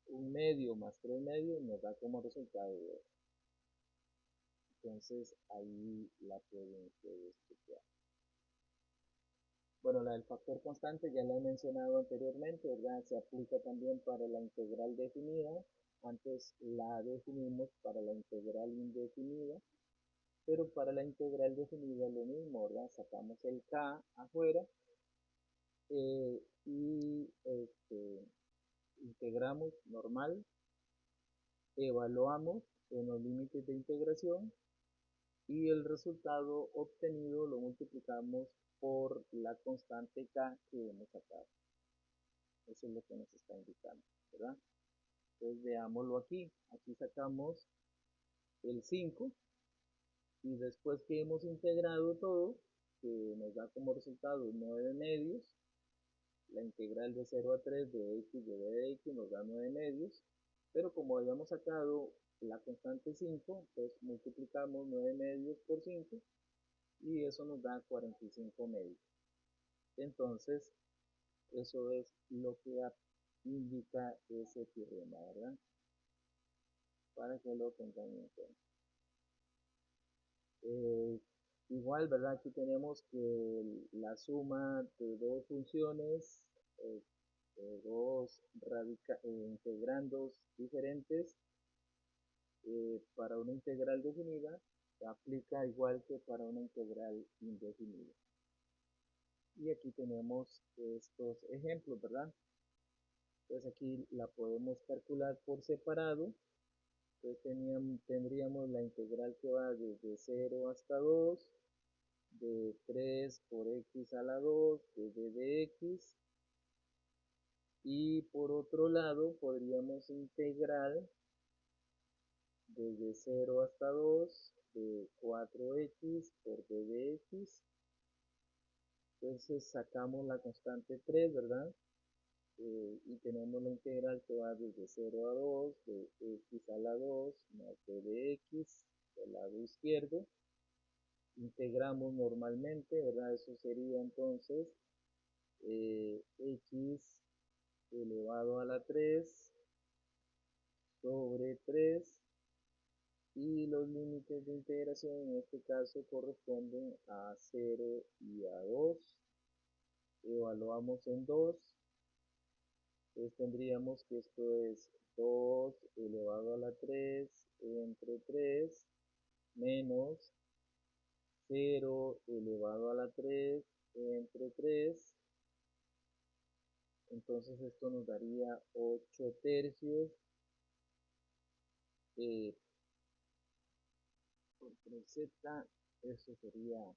1 medio más 3 medios nos da como resultado 2. Entonces ahí la pueden ustedes chequear. Bueno, la del factor constante ya la he mencionado anteriormente, ¿verdad? Se aplica también para la integral definida. Antes la definimos para la integral indefinida, pero para la integral definida lo mismo, ¿verdad? Sacamos el k afuera y integramos normal, evaluamos en los límites de integración y el resultado obtenido lo multiplicamos por la constante k que hemos sacado. Eso es lo que nos está indicando, ¿verdad? Entonces veámoslo aquí. Aquí sacamos el 5 y después que hemos integrado todo, que nos da como resultado 9 medios, la integral de 0 a 3 de x de b de x nos da 9 medios, pero como habíamos sacado la constante 5, pues multiplicamos 9 medios por 5 y eso nos da 45 medios. Entonces, eso es lo que indica ese teorema, ¿verdad? Para que lo tengan en cuenta. Igual, ¿verdad? Aquí tenemos que la suma de dos funciones, dos integrandos diferentes para una integral definida, se aplica igual que para una integral indefinida. Y aquí tenemos estos ejemplos, ¿verdad? Entonces aquí la podemos calcular por separado. Entonces tendríamos la integral que va desde 0 hasta 2, de 3 por x a la 2, de d de x. Y por otro lado podríamos integrar desde 0 hasta 2 de 4x por d de x. Entonces sacamos la constante 3, ¿verdad? Y tenemos la integral que va desde 0 a 2 de x a la 2 más d de x del lado izquierdo. Integramos normalmente, ¿verdad? Eso sería entonces x elevado a la 3 sobre 3 y los límites de integración en este caso corresponden a 0 y a 2. Evaluamos en 2. Entonces tendríamos que esto es 2 elevado a la 3 entre 3 menos 0 elevado a la 3 entre 3. Entonces esto nos daría 8 tercios por 3z. Eso sería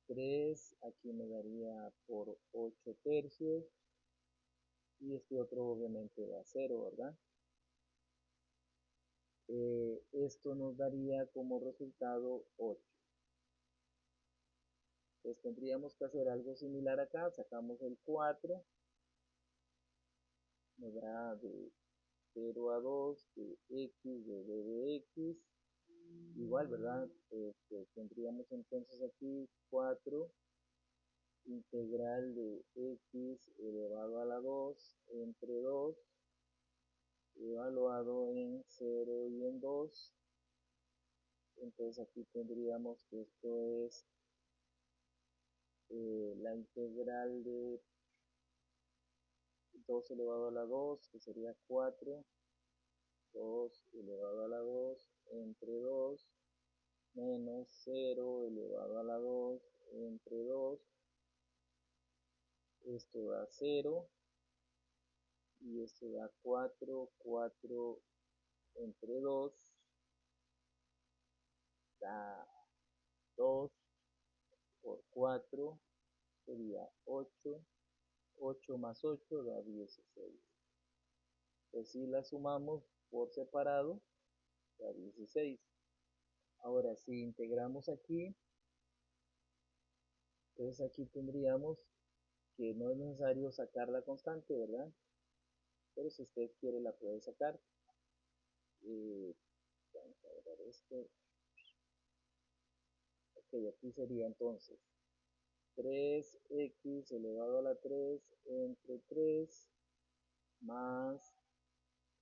3, aquí me daría por 8 tercios. Y este otro obviamente da 0, ¿verdad? Esto nos daría como resultado 8. Entonces tendríamos que hacer algo similar acá. Sacamos el 4. Nos da de 0 a 2 de x de d de x. Igual, ¿verdad? Tendríamos entonces aquí 4 integral de x elevado a la 2 entre 2 evaluado en 0 y en 2. Entonces aquí tendríamos que esto es la integral de 2 elevado a la 2, que sería 4, 2 elevado a la 2 entre 2, menos 0 elevado a la 2 entre 2. esto da 0 y esto da 4, 4 entre 2 da 2 por 4 sería 8, 8 más 8 da 16. Pues si la sumamos por separado, da 16. Ahora, si integramos aquí, entonces aquí tendríamos que no es necesario sacar la constante, ¿verdad? Pero si usted quiere la puede sacar. Vamos a ver esto. Ok, aquí sería entonces 3x elevado a la 3 entre 3 más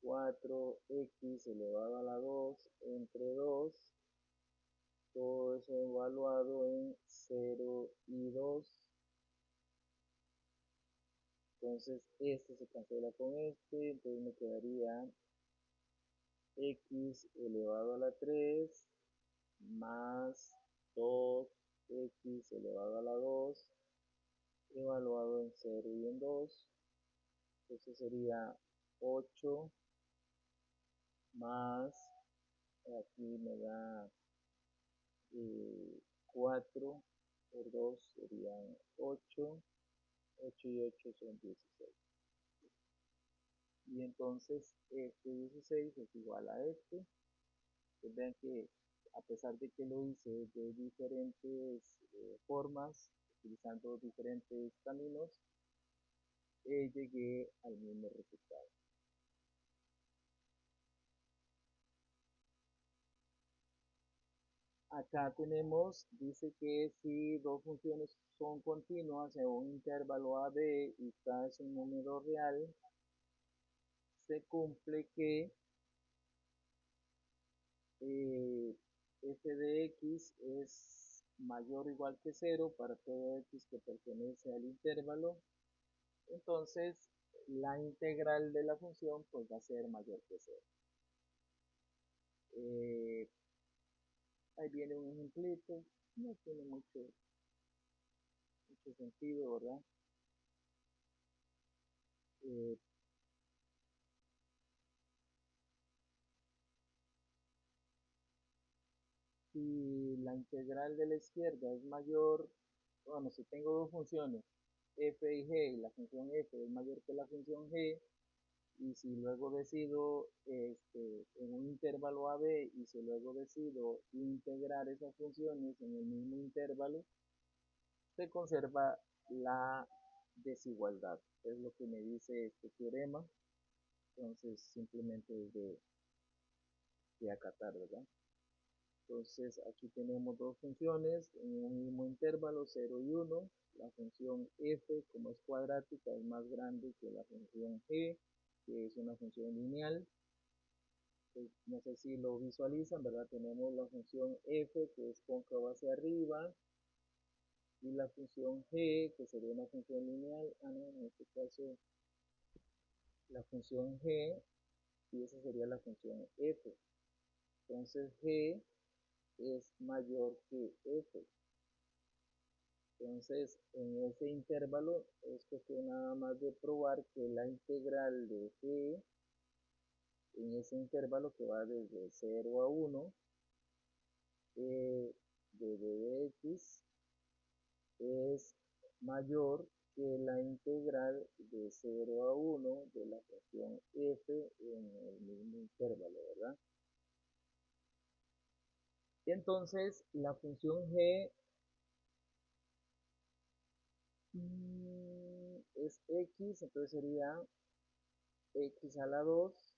4x elevado a la 2 entre 2, todo eso evaluado en 0 y 2. Entonces este se cancela con este, entonces me quedaría x elevado a la 3 más 2x elevado a la 2 evaluado en 0 y en 2. Entonces sería 8 más, aquí me da 4 por 2 serían 8, 8 y 8 son 16. Y entonces este 16 es igual a este. Pues vean que a pesar de que lo hice de diferentes formas, utilizando diferentes caminos, llegué al mismo resultado. Acá tenemos, dice que si dos funciones son continuas en un intervalo a b y k es un número real, se cumple que f de x es mayor o igual que 0 para todo x que pertenece al intervalo. Entonces, la integral de la función pues va a ser mayor que 0. Ahí viene un ejemplito, no tiene mucho sentido, ¿verdad? Eh, si la integral de la izquierda es mayor, bueno, si tengo dos funciones, f y g, y la función f es mayor que la función g, y si luego decido en un intervalo a b y si luego decido integrar esas funciones en el mismo intervalo, se conserva la desigualdad. Es lo que me dice este teorema. Entonces simplemente es de acatar, ¿verdad? Entonces aquí tenemos dos funciones en un mismo intervalo, 0 y 1. La función f, como es cuadrática, es más grande que la función g, que es una función lineal. Pues, no sé si lo visualizan, ¿verdad? Tenemos la función f, que es cóncava hacia arriba, y la función g, que sería una función lineal. Ah, no, en este caso, la función g, y esa sería la función f. Entonces g es mayor que f. Entonces, en ese intervalo es cuestión nada más de probar que la integral de g en ese intervalo que va desde 0 a 1 de d de x es mayor que la integral de 0 a 1 de la función f en el mismo intervalo, ¿verdad? Y entonces, la función g es x, entonces sería x a la 2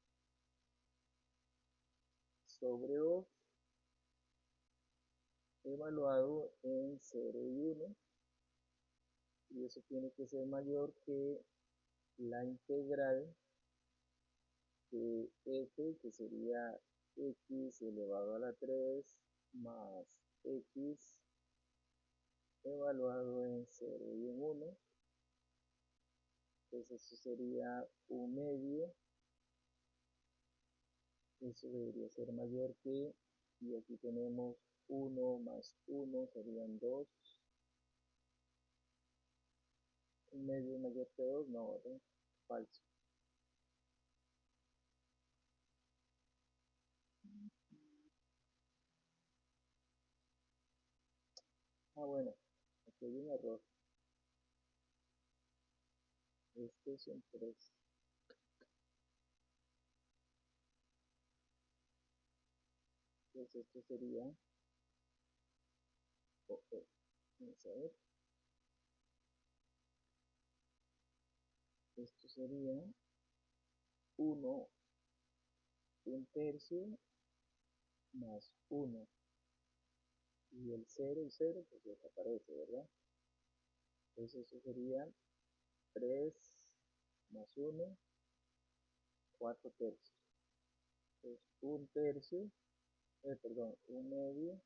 sobre 2 evaluado en 0 y 1, y eso tiene que ser mayor que la integral de f, que sería x elevado a la 3 más x evaluado en 0 y en 1. Entonces eso sería un medio, eso debería ser mayor que, y aquí tenemos 1 más 1 serían 2, Un medio mayor que 2, no, ¿verdad? Falso. Ah, bueno, aquí hay un error. Este es un 3. Entonces esto sería, vamos a ver, esto sería 1, un tercio más 1. Y el 0 y 0 pues desaparece, ¿verdad? Entonces eso sería 3 más 1, 4 tercios. Entonces un tercio, perdón, un medio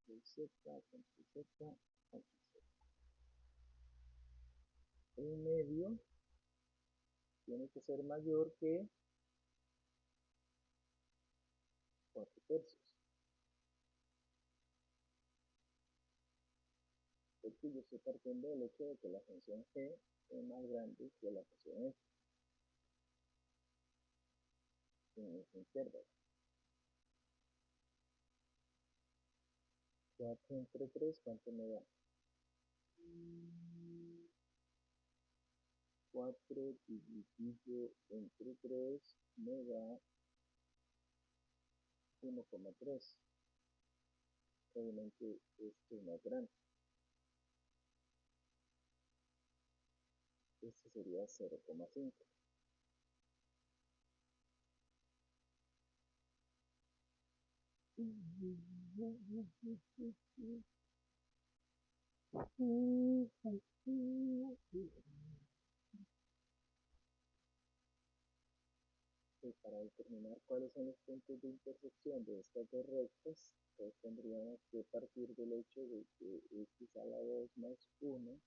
de z con z, un medio tiene que ser mayor que 4 tercios. Porque yo estoy partiendo del hecho de que la función g es más grande que la función f en ese intervalo. 4 entre 3, ¿cuánto me da? 4 dividido entre 3 me da 1,3. Obviamente esto es más grande. Este sería 0,5. Y para determinar cuáles son los puntos de intersección de estas dos rectas, pues tendríamos que partir del hecho de que x a la 2 más 1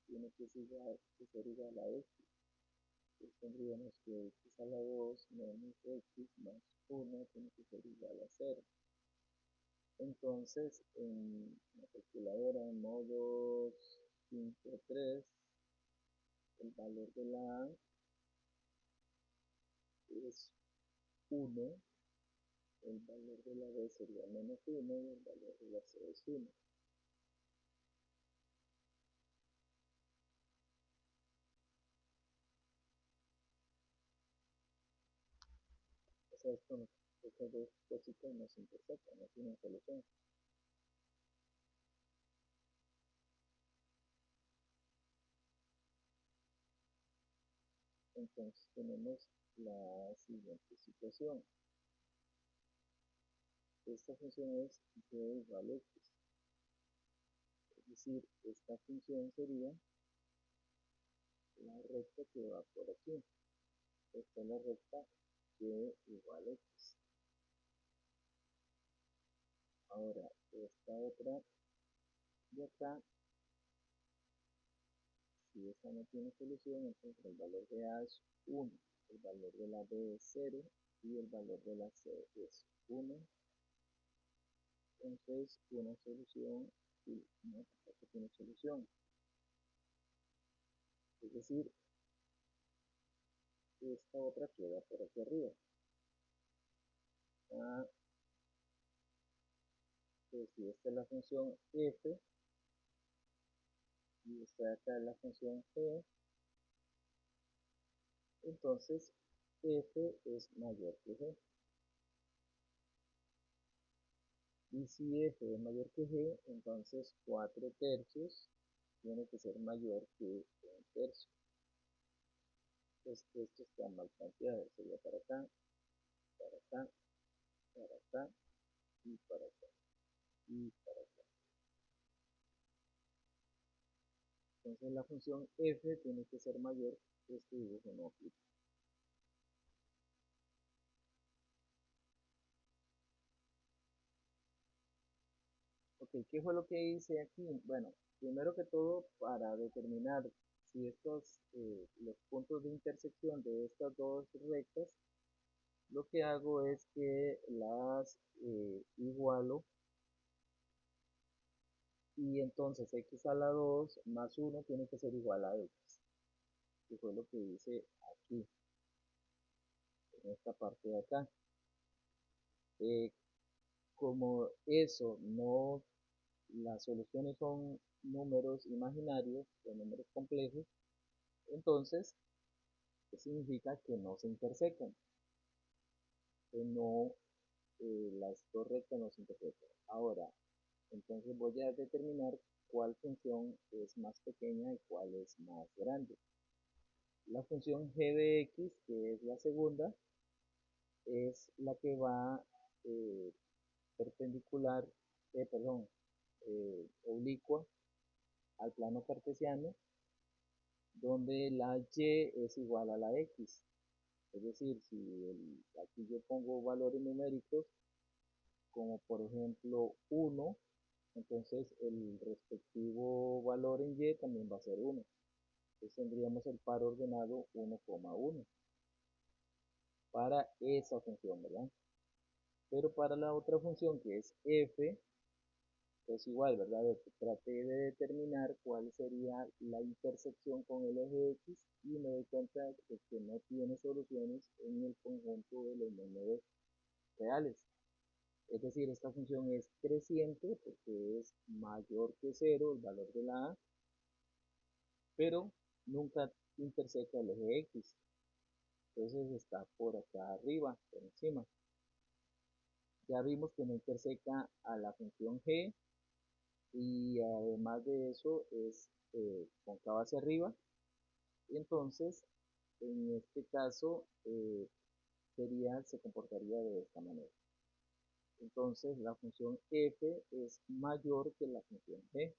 tiene que ser igual a x. Entonces tendríamos que x a la 2 menos x más 1 tiene que ser igual a 0. Entonces, en la calculadora en modo 5.3, el valor de la A es 1, el valor de la B sería menos 1 y el valor de la C es 1. O sea, estas dos cositas no se intersectan, no tienen solución. Entonces tenemos la siguiente situación. Esta función es y igual a x. Es decir, esta función sería la recta que va por aquí. Esta es la recta y igual a x. Ahora, esta otra de acá, si esta no tiene solución, entonces el valor de A es 1, el valor de la B es 0 y el valor de la C es 1. Entonces, una solución y no tampoco tiene solución. Es decir, esta otra queda por aquí arriba. Ah, pues si esta es la función f y esta de acá es la función g, entonces f es mayor que g. Y si f es mayor que g, entonces 4 tercios tiene que ser mayor que 1 tercio. Entonces esto está mal planteado, sería para acá, para acá, para acá y para acá y para acá. Entonces la función f tiene que ser mayor que este dibujo no aplica. Ok, ¿qué fue lo que hice aquí? Bueno, primero que todo, para determinar si estos, los puntos de intersección de estas dos rectas, lo que hago es que las igualo Y entonces x a la 2 más 1 tiene que ser igual a x, que fue lo que hice aquí, en esta parte de acá. Como eso no, las soluciones son números imaginarios o números complejos, entonces significa que no se intersecan, que no, las dos rectas no se intersecan. Ahora, entonces voy a determinar cuál función es más pequeña y cuál es más grande. La función g de x, que es la segunda, es la que va eh, perpendicular, perdón, oblicua al plano cartesiano, donde la y es igual a la x. Es decir, si aquí yo pongo valores numéricos, como por ejemplo 1, entonces el respectivo valor en y también va a ser 1. Entonces tendríamos el par ordenado 1,1 para esa función, ¿verdad? Pero para la otra función que es f, es igual, ¿verdad? Traté de determinar cuál sería la intersección con el eje x y me doy cuenta de que no tiene soluciones en el conjunto de los números reales. Es decir, esta función es creciente porque es mayor que 0 el valor de la a, pero nunca interseca el eje x. Entonces está por acá arriba, por encima. Ya vimos que no interseca a la función g, y además de eso es concava hacia arriba. Entonces, en este caso, se comportaría de esta manera. Entonces, la función f es mayor que la función g.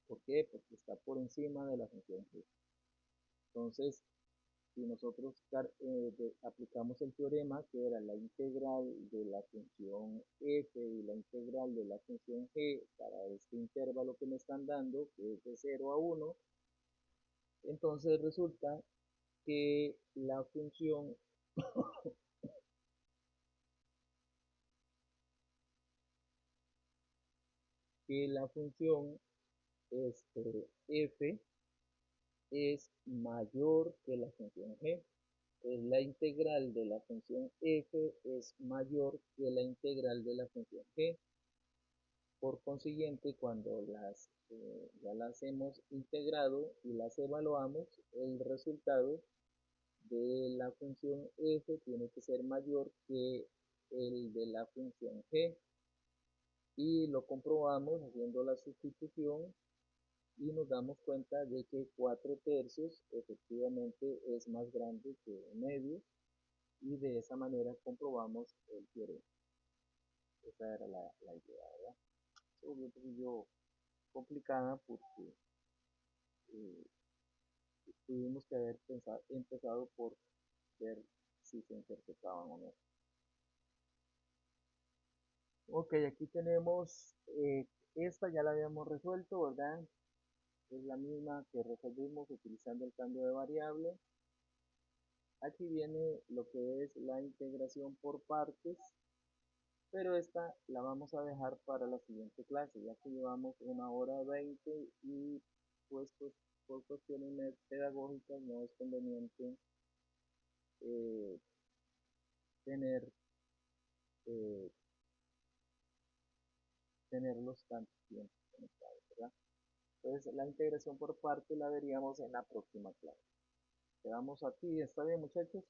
¿Por qué? Porque está por encima de la función g. Entonces, si nosotros aplicamos el teorema, que era la integral de la función f y la integral de la función g para este intervalo que me están dando, que es de 0 a 1, entonces resulta que la función f es mayor que la función g. La integral de la función f es mayor que la integral de la función g. Por consiguiente, cuando ya las hemos integrado y las evaluamos, el resultado de la función f tiene que ser mayor que el de la función g. Y lo comprobamos haciendo la sustitución y nos damos cuenta de que 4/3 efectivamente es más grande que 1/2, y de esa manera comprobamos el teorema. Esa era la idea, ¿verdad? Es un poquillo complicada porque eh, tuvimos que haber empezado por ver si se interpretaban o no. Ok, aquí tenemos, esta ya la habíamos resuelto, ¿verdad? Es la misma que resolvimos utilizando el cambio de variable. Aquí viene lo que es la integración por partes, pero esta la vamos a dejar para la siguiente clase, ya que llevamos 1 hora 20 y pues por cuestiones pedagógicas no es conveniente eh, tener, eh, tenerlos tanto tiempo conectados, ¿verdad? Entonces la integración por parte la veríamos en la próxima clase. Quedamos aquí, ¿está bien, muchachos?